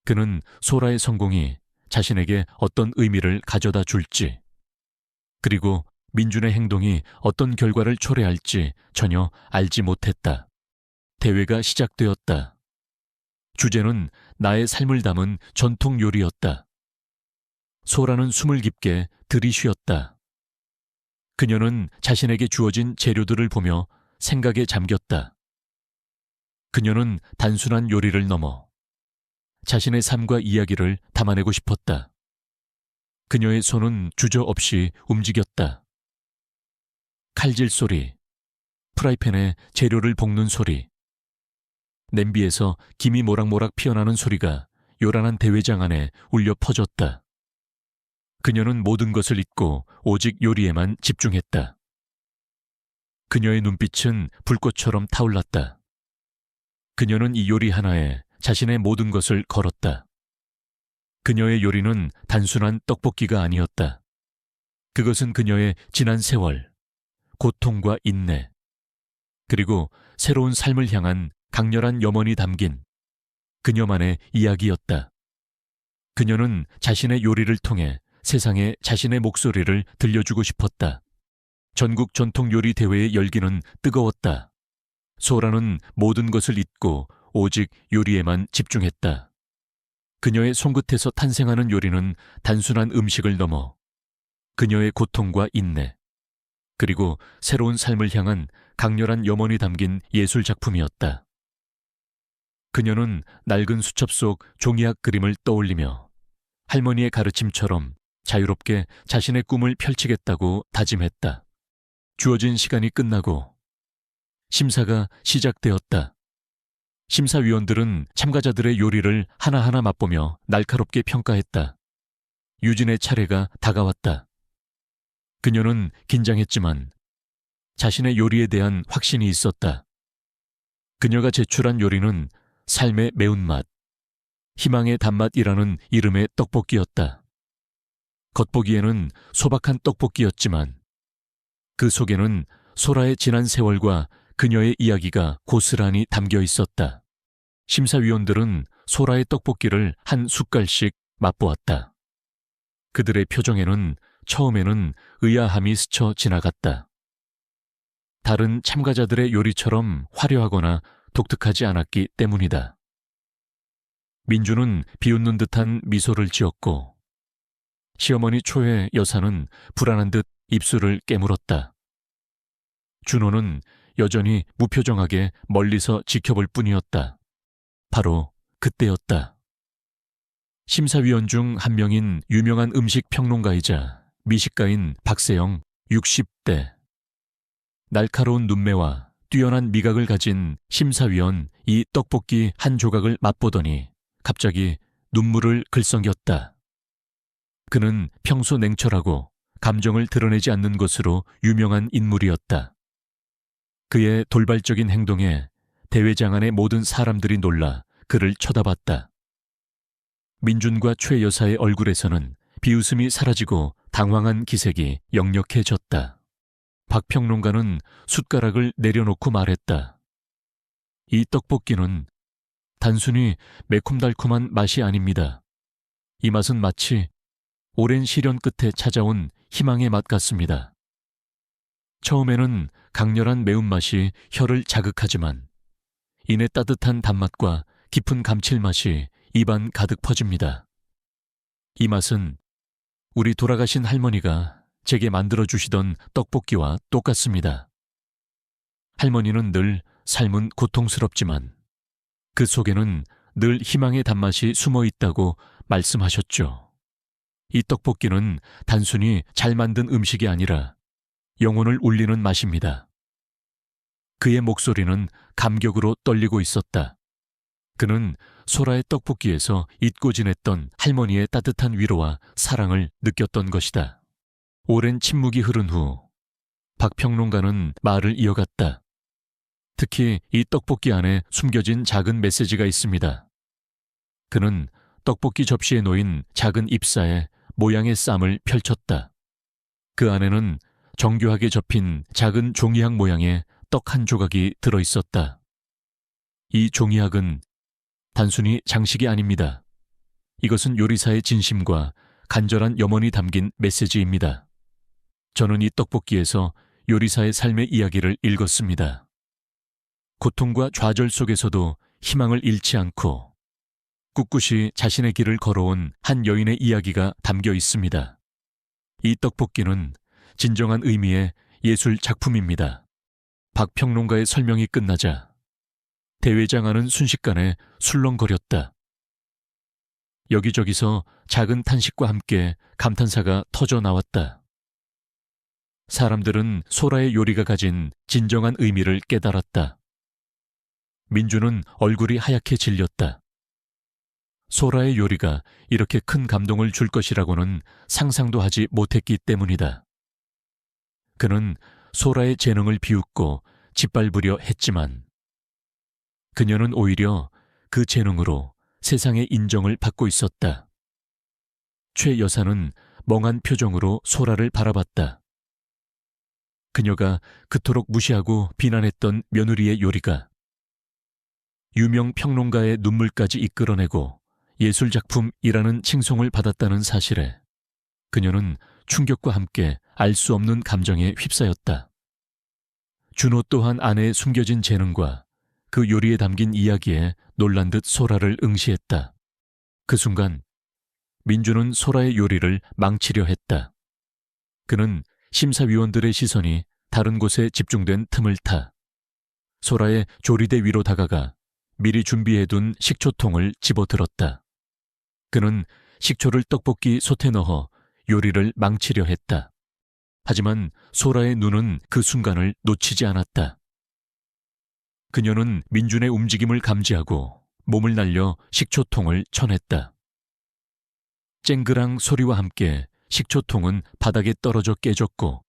그는 소라의 성공이 자신에게 어떤 의미를 가져다 줄지, 그리고 민준의 행동이 어떤 결과를 초래할지 전혀 알지 못했다. 대회가 시작되었다. 주제는 나의 삶을 담은 전통 요리였다. 소라는 숨을 깊게 들이쉬었다. 그녀는 자신에게 주어진 재료들을 보며 생각에 잠겼다. 그녀는 단순한 요리를 넘어 자신의 삶과 이야기를 담아내고 싶었다. 그녀의 손은 주저없이 움직였다. 칼질 소리, 프라이팬에 재료를 볶는 소리, 냄비에서 김이 모락모락 피어나는 소리가 요란한 대회장 안에 울려 퍼졌다. 그녀는 모든 것을 잊고 오직 요리에만 집중했다. 그녀의 눈빛은 불꽃처럼 타올랐다. 그녀는 이 요리 하나에 자신의 모든 것을 걸었다. 그녀의 요리는 단순한 떡볶이가 아니었다. 그것은 그녀의 지난 세월, 고통과 인내, 그리고 새로운 삶을 향한 강렬한 염원이 담긴 그녀만의 이야기였다. 그녀는 자신의 요리를 통해 세상에 자신의 목소리를 들려주고 싶었다. 전국 전통 요리 대회의 열기는 뜨거웠다. 소라는 모든 것을 잊고 오직 요리에만 집중했다. 그녀의 손끝에서 탄생하는 요리는 단순한 음식을 넘어 그녀의 고통과 인내, 그리고 새로운 삶을 향한 강렬한 염원이 담긴 예술 작품이었다. 그녀는 낡은 수첩 속 종이학 그림을 떠올리며 할머니의 가르침처럼 자유롭게 자신의 꿈을 펼치겠다고 다짐했다. 주어진 시간이 끝나고 심사가 시작되었다. 심사위원들은 참가자들의 요리를 하나하나 맛보며 날카롭게 평가했다. 유진의 차례가 다가왔다. 그녀는 긴장했지만 자신의 요리에 대한 확신이 있었다. 그녀가 제출한 요리는 삶의 매운맛, 희망의 단맛이라는 이름의 떡볶이였다. 겉보기에는 소박한 떡볶이였지만 그 속에는 소라의 지난 세월과 그녀의 이야기가 고스란히 담겨 있었다. 심사위원들은 소라의 떡볶이를 한 숟갈씩 맛보았다. 그들의 표정에는 처음에는 의아함이 스쳐 지나갔다. 다른 참가자들의 요리처럼 화려하거나 독특하지 않았기 때문이다. 민주는 비웃는 듯한 미소를 지었고 시어머니 초의 여사는 불안한 듯 입술을 깨물었다. 준호는 여전히 무표정하게 멀리서 지켜볼 뿐이었다. 바로 그때였다. 심사위원 중 한 명인 유명한 음식 평론가이자 미식가인 박세영 60대. 날카로운 눈매와 뛰어난 미각을 가진 심사위원 이 떡볶이 한 조각을 맛보더니 갑자기 눈물을 글썽였다. 그는 평소 냉철하고 감정을 드러내지 않는 것으로 유명한 인물이었다. 그의 돌발적인 행동에 대회장 안의 모든 사람들이 놀라 그를 쳐다봤다. 민준과 최 여사의 얼굴에서는 비웃음이 사라지고 당황한 기색이 역력해졌다. 박 평론가는 숟가락을 내려놓고 말했다. 이 떡볶이는 단순히 매콤달콤한 맛이 아닙니다. 이 맛은 마치 오랜 시련 끝에 찾아온 희망의 맛 같습니다. 처음에는 강렬한 매운맛이 혀를 자극하지만 이내 따뜻한 단맛과 깊은 감칠맛이 입안 가득 퍼집니다. 이 맛은 우리 돌아가신 할머니가 제게 만들어주시던 떡볶이와 똑같습니다. 할머니는 늘 삶은 고통스럽지만 그 속에는 늘 희망의 단맛이 숨어 있다고 말씀하셨죠. 이 떡볶이는 단순히 잘 만든 음식이 아니라 영혼을 울리는 맛입니다. 그의 목소리는 감격으로 떨리고 있었다. 그는 소라의 떡볶이에서 잊고 지냈던 할머니의 따뜻한 위로와 사랑을 느꼈던 것이다. 오랜 침묵이 흐른 후 박 평론가는 말을 이어갔다. 특히 이 떡볶이 안에 숨겨진 작은 메시지가 있습니다. 그는 떡볶이 접시에 놓인 작은 잎사에 모양의 쌈을 펼쳤다. 그 안에는 정교하게 접힌 작은 종이학 모양의 떡 한 조각이 들어있었다. 이 종이학은 단순히 장식이 아닙니다. 이것은 요리사의 진심과 간절한 염원이 담긴 메시지입니다. 저는 이 떡볶이에서 요리사의 삶의 이야기를 읽었습니다. 고통과 좌절 속에서도 희망을 잃지 않고 꿋꿋이 자신의 길을 걸어온 한 여인의 이야기가 담겨 있습니다. 이 떡볶이는 진정한 의미의 예술 작품입니다. 박 평론가의 설명이 끝나자 대회장하는 순식간에 술렁거렸다. 여기저기서 작은 탄식과 함께 감탄사가 터져 나왔다. 사람들은 소라의 요리가 가진 진정한 의미를 깨달았다. 민주는 얼굴이 하얗게 질렸다. 소라의 요리가 이렇게 큰 감동을 줄 것이라고는 상상도 하지 못했기 때문이다. 그는 소라의 재능을 비웃고 짓밟으려 했지만 그녀는 오히려 그 재능으로 세상의 인정을 받고 있었다. 최 여사는 멍한 표정으로 소라를 바라봤다. 그녀가 그토록 무시하고 비난했던 며느리의 요리가 유명 평론가의 눈물까지 이끌어내고 예술작품이라는 칭송을 받았다는 사실에 그녀는 충격과 함께 알 수 없는 감정에 휩싸였다. 준호 또한 아내의 숨겨진 재능과 그 요리에 담긴 이야기에 놀란 듯 소라를 응시했다. 그 순간 민주는 소라의 요리를 망치려 했다. 그는 심사위원들의 시선이 다른 곳에 집중된 틈을 타 소라의 조리대 위로 다가가 미리 준비해둔 식초통을 집어들었다. 그는 식초를 떡볶이 솥에 넣어 요리를 망치려 했다. 하지만 소라의 눈은 그 순간을 놓치지 않았다. 그녀는 민준의 움직임을 감지하고 몸을 날려 식초통을 쳐냈다. 쨍그랑 소리와 함께 식초통은 바닥에 떨어져 깨졌고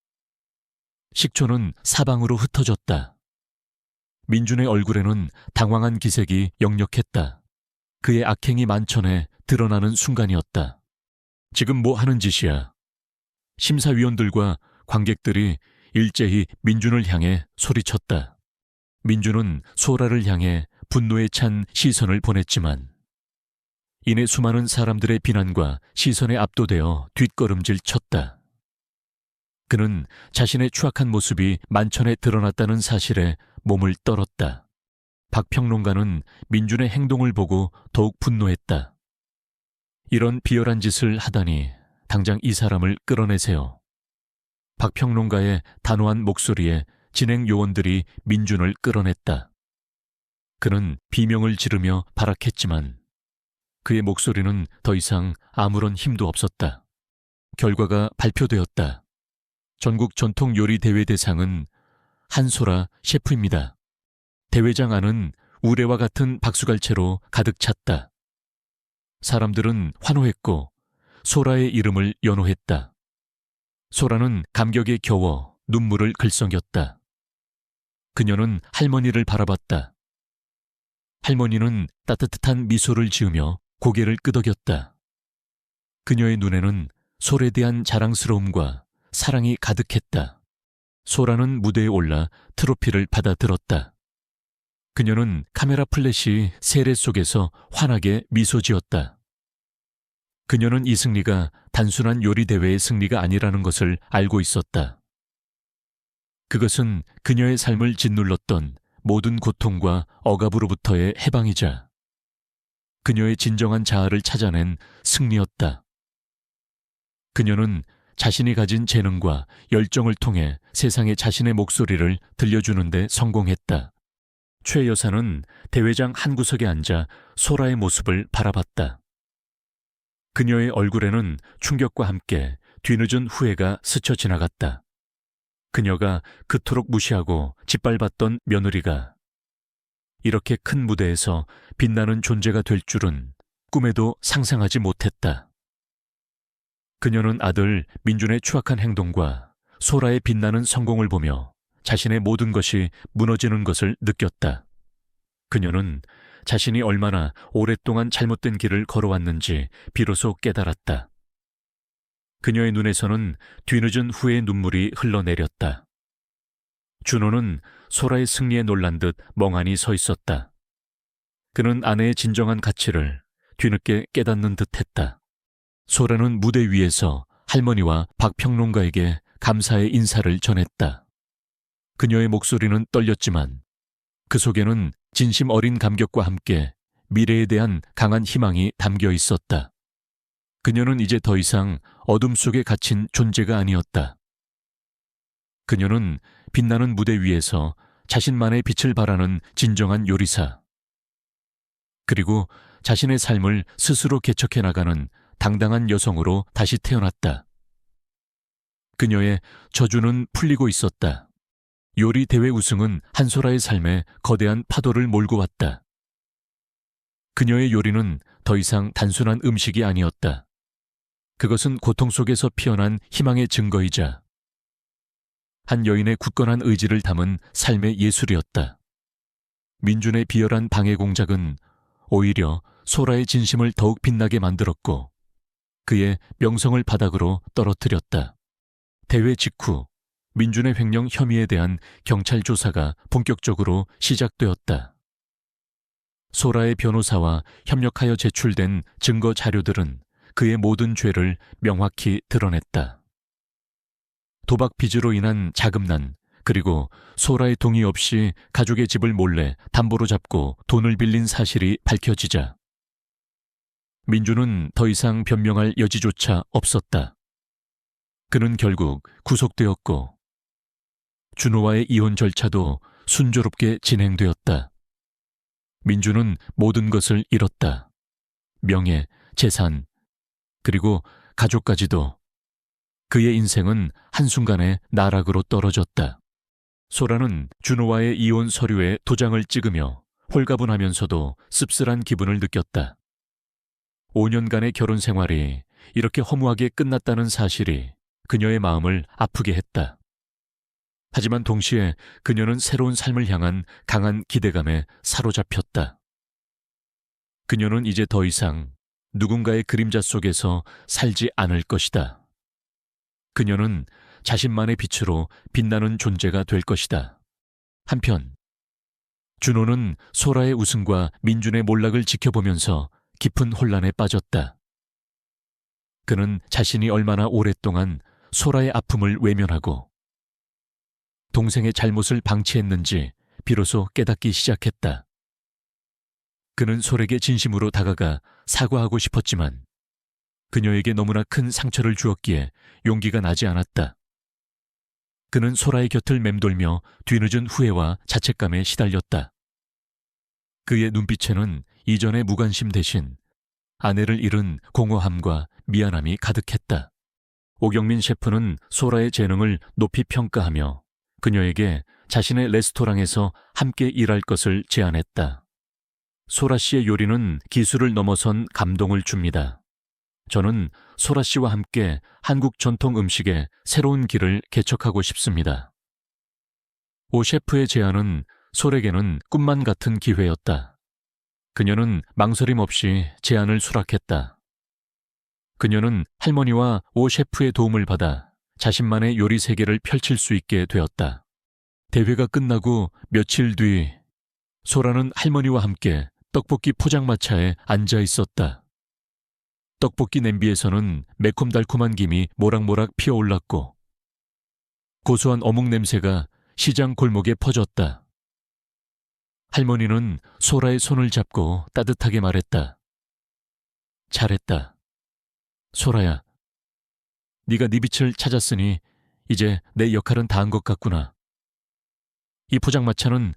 식초는 사방으로 흩어졌다. 민준의 얼굴에는 당황한 기색이 역력했다. 그의 악행이 만천에 드러나는 순간이었다. 지금 뭐 하는 짓이야? 심사위원들과 관객들이 일제히 민준을 향해 소리쳤다. 민준은 소라를 향해 분노에 찬 시선을 보냈지만 이내 수많은 사람들의 비난과 시선에 압도되어 뒷걸음질 쳤다. 그는 자신의 추악한 모습이 만천에 드러났다는 사실에 몸을 떨었다. 박 평론가는 민준의 행동을 보고 더욱 분노했다. 이런 비열한 짓을 하다니 당장 이 사람을 끌어내세요. 박 평론가의 단호한 목소리에 진행 요원들이 민준을 끌어냈다. 그는 비명을 지르며 발악했지만 그의 목소리는 더 이상 아무런 힘도 없었다. 결과가 발표되었다. 전국 전통 요리 대회 대상은 한소라 셰프입니다. 대회장 안은 우레와 같은 박수갈채로 가득 찼다. 사람들은 환호했고 소라의 이름을 연호했다. 소라는 감격에 겨워 눈물을 글썽였다. 그녀는 할머니를 바라봤다. 할머니는 따뜻한 미소를 지으며 고개를 끄덕였다. 그녀의 눈에는 소라에 대한 자랑스러움과 사랑이 가득했다. 소라는 무대에 올라 트로피를 받아들었다. 그녀는 카메라 플래시 세례 속에서 환하게 미소 지었다. 그녀는 이 승리가 단순한 요리 대회의 승리가 아니라는 것을 알고 있었다. 그것은 그녀의 삶을 짓눌렀던 모든 고통과 억압으로부터의 해방이자 그녀의 진정한 자아를 찾아낸 승리였다. 그녀는 자신이 가진 재능과 열정을 통해 세상에 자신의 목소리를 들려주는데 성공했다. 최 여사는 대회장 한 구석에 앉아 소라의 모습을 바라봤다. 그녀의 얼굴에는 충격과 함께 뒤늦은 후회가 스쳐 지나갔다. 그녀가 그토록 무시하고 짓밟았던 며느리가 이렇게 큰 무대에서 빛나는 존재가 될 줄은 꿈에도 상상하지 못했다. 그녀는 아들 민준의 추악한 행동과 소라의 빛나는 성공을 보며 자신의 모든 것이 무너지는 것을 느꼈다. 그녀는 자신이 얼마나 오랫동안 잘못된 길을 걸어왔는지 비로소 깨달았다. 그녀의 눈에서는 뒤늦은 후회의 눈물이 흘러내렸다. 준호는 소라의 승리에 놀란 듯 멍하니 서 있었다. 그는 아내의 진정한 가치를 뒤늦게 깨닫는 듯했다. 소라는 무대 위에서 할머니와 박 평론가에게 감사의 인사를 전했다. 그녀의 목소리는 떨렸지만 그 속에는 진심 어린 감격과 함께 미래에 대한 강한 희망이 담겨 있었다. 그녀는 이제 더 이상 어둠 속에 갇힌 존재가 아니었다. 그녀는 빛나는 무대 위에서 자신만의 빛을 발하는 진정한 요리사, 그리고 자신의 삶을 스스로 개척해 나가는 당당한 여성으로 다시 태어났다. 그녀의 저주는 풀리고 있었다. 요리 대회 우승은 한소라의 삶에 거대한 파도를 몰고 왔다. 그녀의 요리는 더 이상 단순한 음식이 아니었다. 그것은 고통 속에서 피어난 희망의 증거이자 한 여인의 굳건한 의지를 담은 삶의 예술이었다. 민준의 비열한 방해 공작은 오히려 소라의 진심을 더욱 빛나게 만들었고 그의 명성을 바닥으로 떨어뜨렸다. 대회 직후 민준의 횡령 혐의에 대한 경찰 조사가 본격적으로 시작되었다. 소라의 변호사와 협력하여 제출된 증거 자료들은 그의 모든 죄를 명확히 드러냈다. 도박 빚으로 인한 자금난, 그리고 소라의 동의 없이 가족의 집을 몰래 담보로 잡고 돈을 빌린 사실이 밝혀지자 민준은 더 이상 변명할 여지조차 없었다. 그는 결국 구속되었고 준호와의 이혼 절차도 순조롭게 진행되었다. 민준은 모든 것을 잃었다. 명예, 재산, 그리고 가족까지도. 그의 인생은 한순간에 나락으로 떨어졌다. 소라는 준호와의 이혼 서류에 도장을 찍으며 홀가분하면서도 씁쓸한 기분을 느꼈다. 5년간의 결혼 생활이 이렇게 허무하게 끝났다는 사실이 그녀의 마음을 아프게 했다. 하지만 동시에 그녀는 새로운 삶을 향한 강한 기대감에 사로잡혔다. 그녀는 이제 더 이상 누군가의 그림자 속에서 살지 않을 것이다. 그녀는 자신만의 빛으로 빛나는 존재가 될 것이다. 한편 준호는 소라의 우승과 민준의 몰락을 지켜보면서 깊은 혼란에 빠졌다. 그는 자신이 얼마나 오랫동안 소라의 아픔을 외면하고 동생의 잘못을 방치했는지 비로소 깨닫기 시작했다. 그는 솔에게 진심으로 다가가 사과하고 싶었지만 그녀에게 너무나 큰 상처를 주었기에 용기가 나지 않았다. 그는 소라의 곁을 맴돌며 뒤늦은 후회와 자책감에 시달렸다. 그의 눈빛에는 이전의 무관심 대신 아내를 잃은 공허함과 미안함이 가득했다. 오경민 셰프는 소라의 재능을 높이 평가하며 그녀에게 자신의 레스토랑에서 함께 일할 것을 제안했다. 소라 씨의 요리는 기술을 넘어선 감동을 줍니다. 저는 소라 씨와 함께 한국 전통 음식의 새로운 길을 개척하고 싶습니다. 오 셰프의 제안은 솔에게는 꿈만 같은 기회였다. 그녀는 망설임 없이 제안을 수락했다. 그녀는 할머니와 오 셰프의 도움을 받아 자신만의 요리 세계를 펼칠 수 있게 되었다. 대회가 끝나고 며칠 뒤 소라는 할머니와 함께 떡볶이 포장마차에 앉아 있었다. 떡볶이 냄비에서는 매콤달콤한 김이 모락모락 피어올랐고 고소한 어묵 냄새가 시장 골목에 퍼졌다. 할머니는 소라의 손을 잡고 따뜻하게 말했다. 잘했다. 소라야, 네가 네 빛을 찾았으니 이제 내 역할은 다한 것 같구나. 이 포장마차는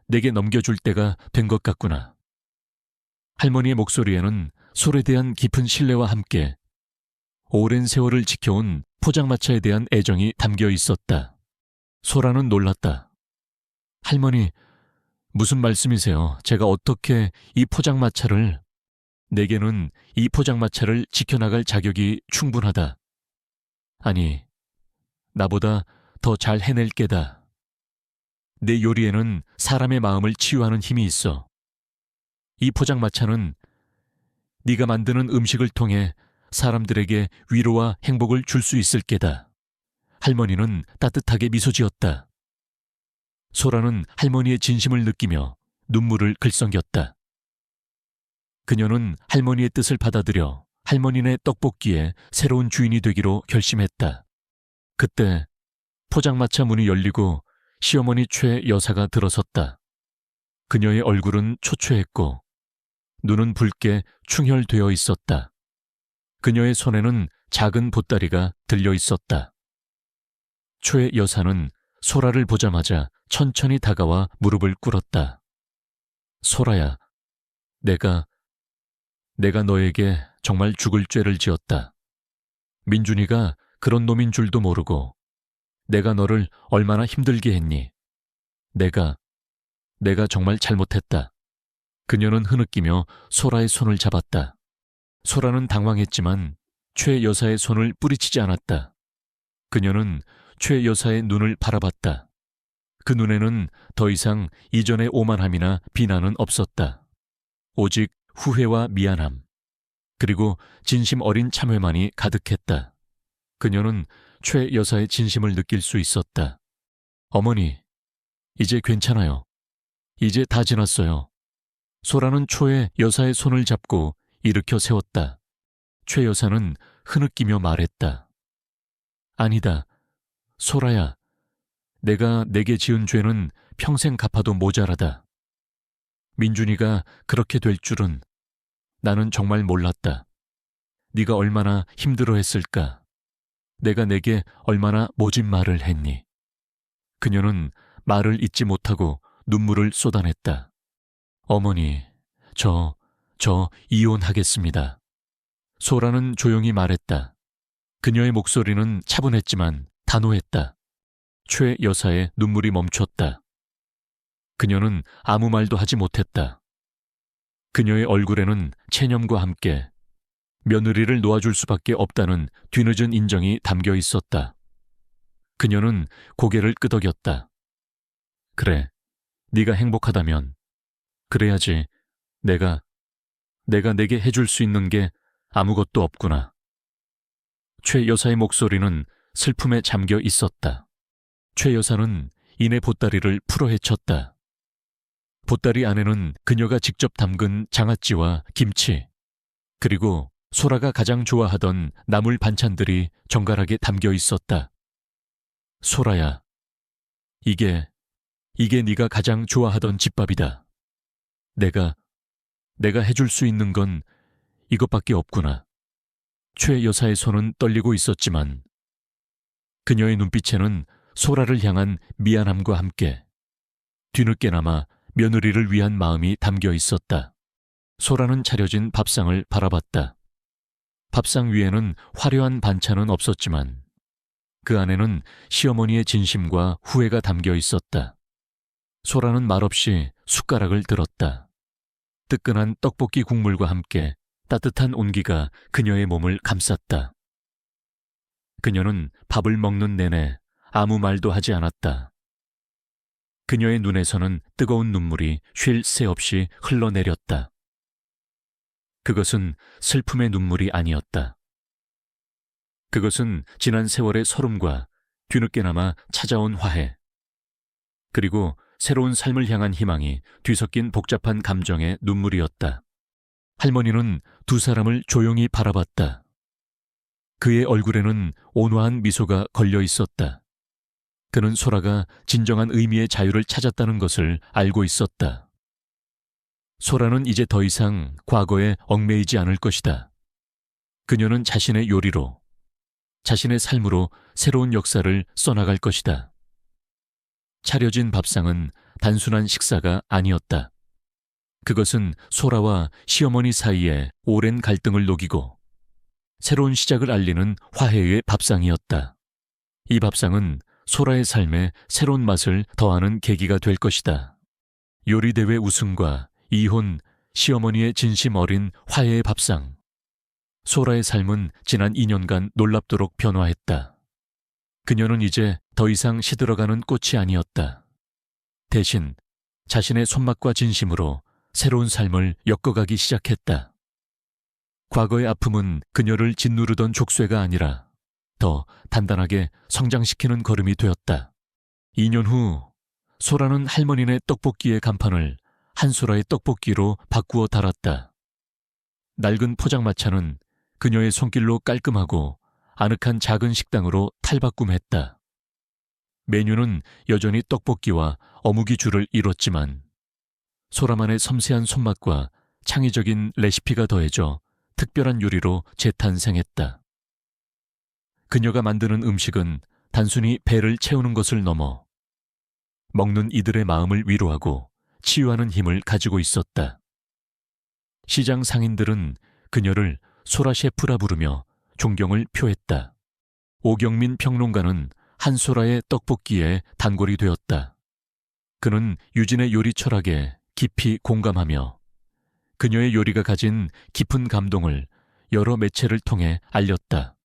내게 넘겨줄 때가 된 것 같구나. 할머니의 목소리에는 솔에 대한 깊은 신뢰와 함께 오랜 세월을 지켜온 포장마차에 대한 애정이 담겨 있었다. 소라는 놀랐다. 할머니, 무슨 말씀이세요? 제가 어떻게 이 포장마차를... 내게는 이 포장마차를 지켜나갈 자격이 충분하다. 아니, 나보다 더 잘 해낼 게다. 내 요리에는 사람의 마음을 치유하는 힘이 있어. 이 포장마차는 네가 만드는 음식을 통해 사람들에게 위로와 행복을 줄 수 있을 게다. 할머니는 따뜻하게 미소 지었다. 소라는 할머니의 진심을 느끼며 눈물을 글썽겼다. 그녀는 할머니의 뜻을 받아들여 할머니네 떡볶이의 새로운 주인이 되기로 결심했다. 그때 포장마차 문이 열리고 시어머니 최 여사가 들어섰다. 그녀의 얼굴은 초췌했고 눈은 붉게 충혈되어 있었다. 그녀의 손에는 작은 보따리가 들려 있었다. 최 여사는 소라를 보자마자 천천히 다가와 무릎을 꿇었다. 소라야, 내가 너에게 정말 죽을 죄를 지었다. 민준이가 그런 놈인 줄도 모르고 내가 너를 얼마나 힘들게 했니? 내가 정말 잘못했다. 그녀는 흐느끼며 소라의 손을 잡았다. 소라는 당황했지만 최 여사의 손을 뿌리치지 않았다. 그녀는 최 여사의 눈을 바라봤다. 그 눈에는 더 이상 이전의 오만함이나 비난은 없었다. 오직 후회와 미안함, 그리고 진심 어린 참회만이 가득했다. 그녀는 최 여사의 진심을 느낄 수 있었다. 어머니, 이제 괜찮아요. 이제 다 지났어요. 소라는 최 여사의 손을 잡고 일으켜 세웠다. 최 여사는 흐느끼며 말했다. 아니다. 소라야, 내가 내게 지은 죄는 평생 갚아도 모자라다. 민준이가 그렇게 될 줄은 나는 정말 몰랐다. 네가 얼마나 힘들어했을까. 내가 내게 얼마나 모진 말을 했니. 그녀는 말을 잇지 못하고 눈물을 쏟아냈다. 어머니, 저 이혼하겠습니다. 소라는 조용히 말했다. 그녀의 목소리는 차분했지만 단호했다. 최 여사의 눈물이 멈췄다. 그녀는 아무 말도 하지 못했다. 그녀의 얼굴에는 체념과 함께 며느리를 놓아줄 수밖에 없다는 뒤늦은 인정이 담겨 있었다. 그녀는 고개를 끄덕였다. 그래, 네가 행복하다면 그래야지. 내가 내게 해줄 수 있는 게 아무것도 없구나. 최 여사의 목소리는 슬픔에 잠겨 있었다. 최 여사는 이내 보따리를 풀어 헤쳤다. 보따리 안에는 그녀가 직접 담근 장아찌와 김치, 그리고 소라가 가장 좋아하던 나물 반찬들이 정갈하게 담겨 있었다. 소라야, 이게 네가 가장 좋아하던 집밥이다. 내가 해줄 수 있는 건 이것밖에 없구나. 최 여사의 손은 떨리고 있었지만 그녀의 눈빛에는 소라를 향한 미안함과 함께 뒤늦게나마 며느리를 위한 마음이 담겨 있었다. 소라는 차려진 밥상을 바라봤다. 밥상 위에는 화려한 반찬은 없었지만 그 안에는 시어머니의 진심과 후회가 담겨 있었다. 소라는 말없이 숟가락을 들었다. 뜨끈한 떡볶이 국물과 함께 따뜻한 온기가 그녀의 몸을 감쌌다. 그녀는 밥을 먹는 내내 아무 말도 하지 않았다. 그녀의 눈에서는 뜨거운 눈물이 쉴 새 없이 흘러내렸다. 그것은 슬픔의 눈물이 아니었다. 그것은 지난 세월의 서름과 뒤늦게나마 찾아온 화해, 그리고 새로운 삶을 향한 희망이 뒤섞인 복잡한 감정의 눈물이었다. 할머니는 두 사람을 조용히 바라봤다. 그의 얼굴에는 온화한 미소가 걸려 있었다. 그는 소라가 진정한 의미의 자유를 찾았다는 것을 알고 있었다. 소라는 이제 더 이상 과거에 얽매이지 않을 것이다. 그녀는 자신의 요리로, 자신의 삶으로 새로운 역사를 써나갈 것이다. 차려진 밥상은 단순한 식사가 아니었다. 그것은 소라와 시어머니 사이에 오랜 갈등을 녹이고 새로운 시작을 알리는 화해의 밥상이었다. 이 밥상은 소라의 삶에 새로운 맛을 더하는 계기가 될 것이다. 요리대회 우승과 이혼, 시어머니의 진심 어린 화해의 밥상. 소라의 삶은 지난 2년간 놀랍도록 변화했다. 그녀는 이제 더 이상 시들어가는 꽃이 아니었다. 대신 자신의 손맛과 진심으로 새로운 삶을 엮어가기 시작했다. 과거의 아픔은 그녀를 짓누르던 족쇄가 아니라 더 단단하게 성장시키는 걸음이 되었다. 2년 후 소라는 할머니네 떡볶이의 간판을 한소라의 떡볶이로 바꾸어 달았다. 낡은 포장마차는 그녀의 손길로 깔끔하고 아늑한 작은 식당으로 탈바꿈했다. 메뉴는 여전히 떡볶이와 어묵이 주를 이뤘지만 소라만의 섬세한 손맛과 창의적인 레시피가 더해져 특별한 요리로 재탄생했다. 그녀가 만드는 음식은 단순히 배를 채우는 것을 넘어 먹는 이들의 마음을 위로하고 치유하는 힘을 가지고 있었다. 시장 상인들은 그녀를 소라 셰프라 부르며 존경을 표했다. 오경민 평론가는 한소라의 떡볶이에 단골이 되었다. 그는 유진의 요리 철학에 깊이 공감하며 그녀의 요리가 가진 깊은 감동을 여러 매체를 통해 알렸다.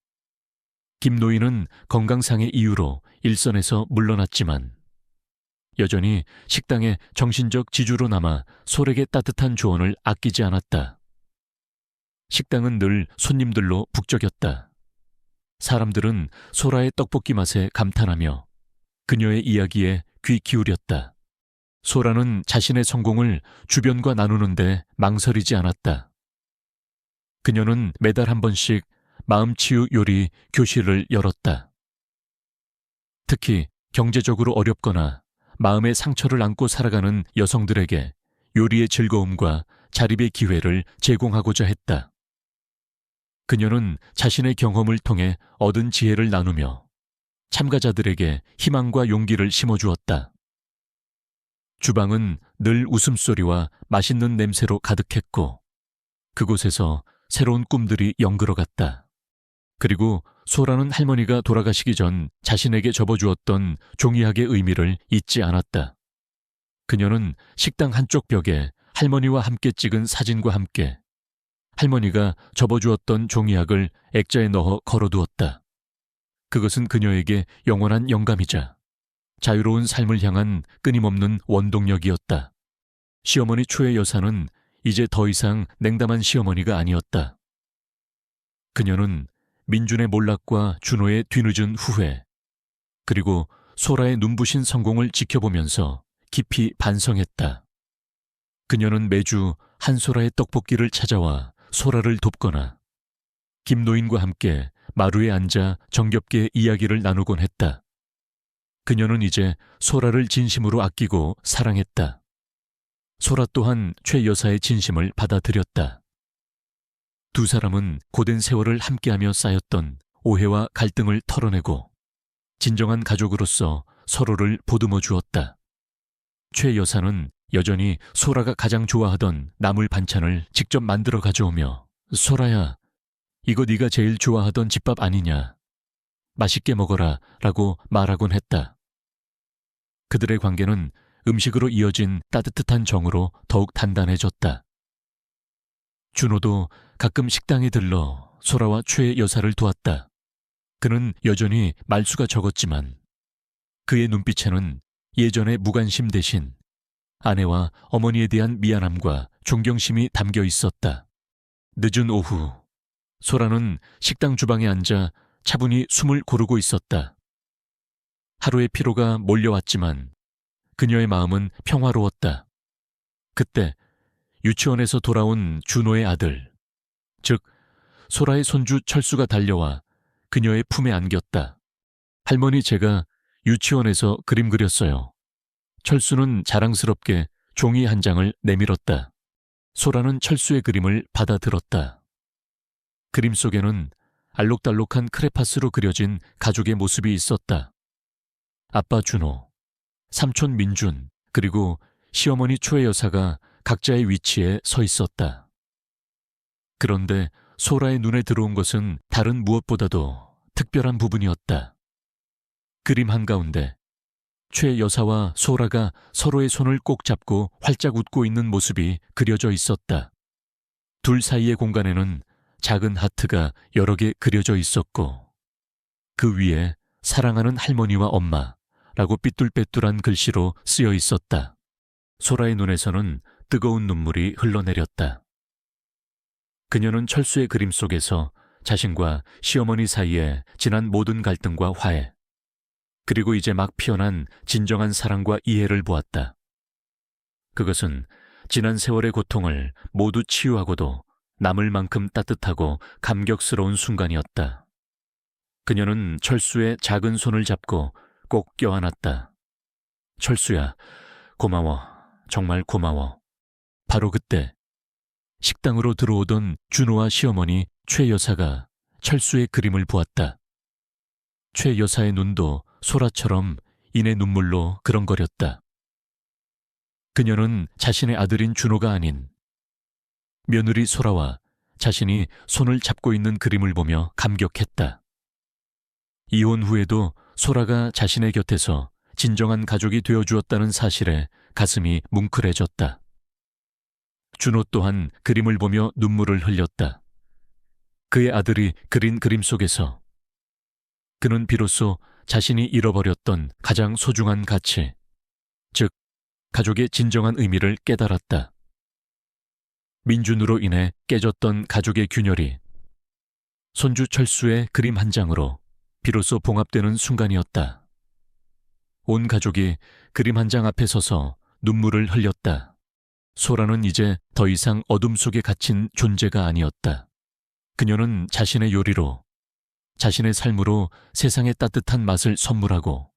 김노인은 건강상의 이유로 일선에서 물러났지만 여전히 식당의 정신적 지주로 남아 소에게 따뜻한 조언을 아끼지 않았다. 식당은 늘 손님들로 북적였다. 사람들은 소라의 떡볶이 맛에 감탄하며 그녀의 이야기에 귀 기울였다. 소라는 자신의 성공을 주변과 나누는데 망설이지 않았다. 그녀는 매달 한 번씩 마음치유 요리 교실을 열었다. 특히 경제적으로 어렵거나 마음의 상처를 안고 살아가는 여성들에게 요리의 즐거움과 자립의 기회를 제공하고자 했다. 그녀는 자신의 경험을 통해 얻은 지혜를 나누며 참가자들에게 희망과 용기를 심어주었다. 주방은 늘 웃음소리와 맛있는 냄새로 가득했고 그곳에서 새로운 꿈들이 연그러갔다. 그리고 소라는 할머니가 돌아가시기 전 자신에게 접어주었던 종이학의 의미를 잊지 않았다. 그녀는 식당 한쪽 벽에 할머니와 함께 찍은 사진과 함께 할머니가 접어주었던 종이학을 액자에 넣어 걸어두었다. 그것은 그녀에게 영원한 영감이자 자유로운 삶을 향한 끊임없는 원동력이었다. 시어머니 초의 여사는 이제 더 이상 냉담한 시어머니가 아니었다. 그녀는 민준의 몰락과 준호의 뒤늦은 후회, 그리고 소라의 눈부신 성공을 지켜보면서 깊이 반성했다. 그녀는 매주 한소라의 떡볶이를 찾아와 소라를 돕거나 김노인과 함께 마루에 앉아 정겹게 이야기를 나누곤 했다. 그녀는 이제 소라를 진심으로 아끼고 사랑했다. 소라 또한 최 여사의 진심을 받아들였다. 두 사람은 고된 세월을 함께하며 쌓였던 오해와 갈등을 털어내고 진정한 가족으로서 서로를 보듬어 주었다. 최 여사는 여전히 소라가 가장 좋아하던 나물 반찬을 직접 만들어 가져오며 소라야, 이거 네가 제일 좋아하던 집밥 아니냐. 맛있게 먹어라 라고 말하곤 했다. 그들의 관계는 음식으로 이어진 따뜻한 정으로 더욱 단단해졌다. 준호도 가끔 식당에 들러 소라와 최 여사를 도왔다. 그는 여전히 말수가 적었지만 그의 눈빛에는 예전의 무관심 대신 아내와 어머니에 대한 미안함과 존경심이 담겨 있었다. 늦은 오후, 소라는 식당 주방에 앉아 차분히 숨을 고르고 있었다. 하루의 피로가 몰려왔지만 그녀의 마음은 평화로웠다. 그때 유치원에서 돌아온 준호의 아들, 즉 소라의 손주 철수가 달려와 그녀의 품에 안겼다. 할머니, 제가 유치원에서 그림 그렸어요. 철수는 자랑스럽게 종이 한 장을 내밀었다. 소라는 철수의 그림을 받아들었다. 그림 속에는 알록달록한 크레파스로 그려진 가족의 모습이 있었다. 아빠 준호, 삼촌 민준, 그리고 시어머니 초애 여사가 각자의 위치에 서 있었다. 그런데 소라의 눈에 들어온 것은 다른 무엇보다도 특별한 부분이었다. 그림 한가운데 최 여사와 소라가 서로의 손을 꼭 잡고 활짝 웃고 있는 모습이 그려져 있었다. 둘 사이의 공간에는 작은 하트가 여러 개 그려져 있었고 그 위에 사랑하는 할머니와 엄마라고 삐뚤빼뚤한 글씨로 쓰여 있었다. 소라의 눈에서는 뜨거운 눈물이 흘러내렸다. 그녀는 철수의 그림 속에서 자신과 시어머니 사이에 지난 모든 갈등과 화해, 그리고 이제 막 피어난 진정한 사랑과 이해를 보았다. 그것은 지난 세월의 고통을 모두 치유하고도 남을 만큼 따뜻하고 감격스러운 순간이었다. 그녀는 철수의 작은 손을 잡고 꼭 껴안았다. 철수야, 고마워. 정말 고마워. 바로 그때 식당으로 들어오던 준호와 시어머니 최 여사가 철수의 그림을 보았다. 최 여사의 눈도 소라처럼 이내 눈물로 그렁거렸다. 그녀는 자신의 아들인 준호가 아닌 며느리 소라와 자신이 손을 잡고 있는 그림을 보며 감격했다. 이혼 후에도 소라가 자신의 곁에서 진정한 가족이 되어주었다는 사실에 가슴이 뭉클해졌다. 준호 또한 그림을 보며 눈물을 흘렸다. 그의 아들이 그린 그림 속에서 그는 비로소 자신이 잃어버렸던 가장 소중한 가치, 즉 가족의 진정한 의미를 깨달았다. 민준으로 인해 깨졌던 가족의 균열이 손주 철수의 그림 한 장으로 비로소 봉합되는 순간이었다. 온 가족이 그림 한 장 앞에 서서 눈물을 흘렸다. 소라는 이제 더 이상 어둠 속에 갇힌 존재가 아니었다. 그녀는 자신의 요리로, 자신의 삶으로 세상에 따뜻한 맛을 선물하고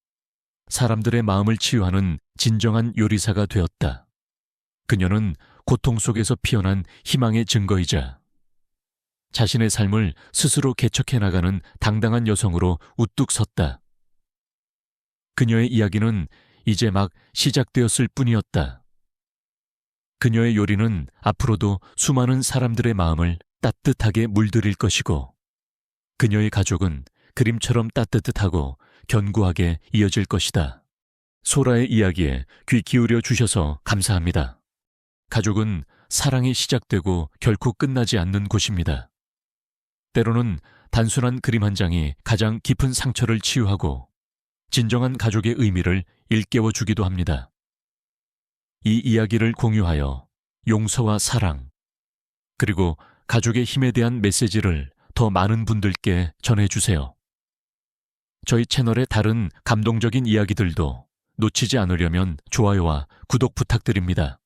사람들의 마음을 치유하는 진정한 요리사가 되었다. 그녀는 고통 속에서 피어난 희망의 증거이자 자신의 삶을 스스로 개척해 나가는 당당한 여성으로 우뚝 섰다. 그녀의 이야기는 이제 막 시작되었을 뿐이었다. 그녀의 요리는 앞으로도 수많은 사람들의 마음을 따뜻하게 물들일 것이고 그녀의 가족은 그림처럼 따뜻하고 견고하게 이어질 것이다. 소라의 이야기에 귀 기울여 주셔서 감사합니다. 가족은 사랑이 시작되고 결코 끝나지 않는 곳입니다. 때로는 단순한 그림 한 장이 가장 깊은 상처를 치유하고 진정한 가족의 의미를 일깨워 주기도 합니다. 이 이야기를 공유하여 용서와 사랑, 그리고 가족의 힘에 대한 메시지를 더 많은 분들께 전해주세요. 저희 채널의 다른 감동적인 이야기들도 놓치지 않으려면 좋아요와 구독 부탁드립니다.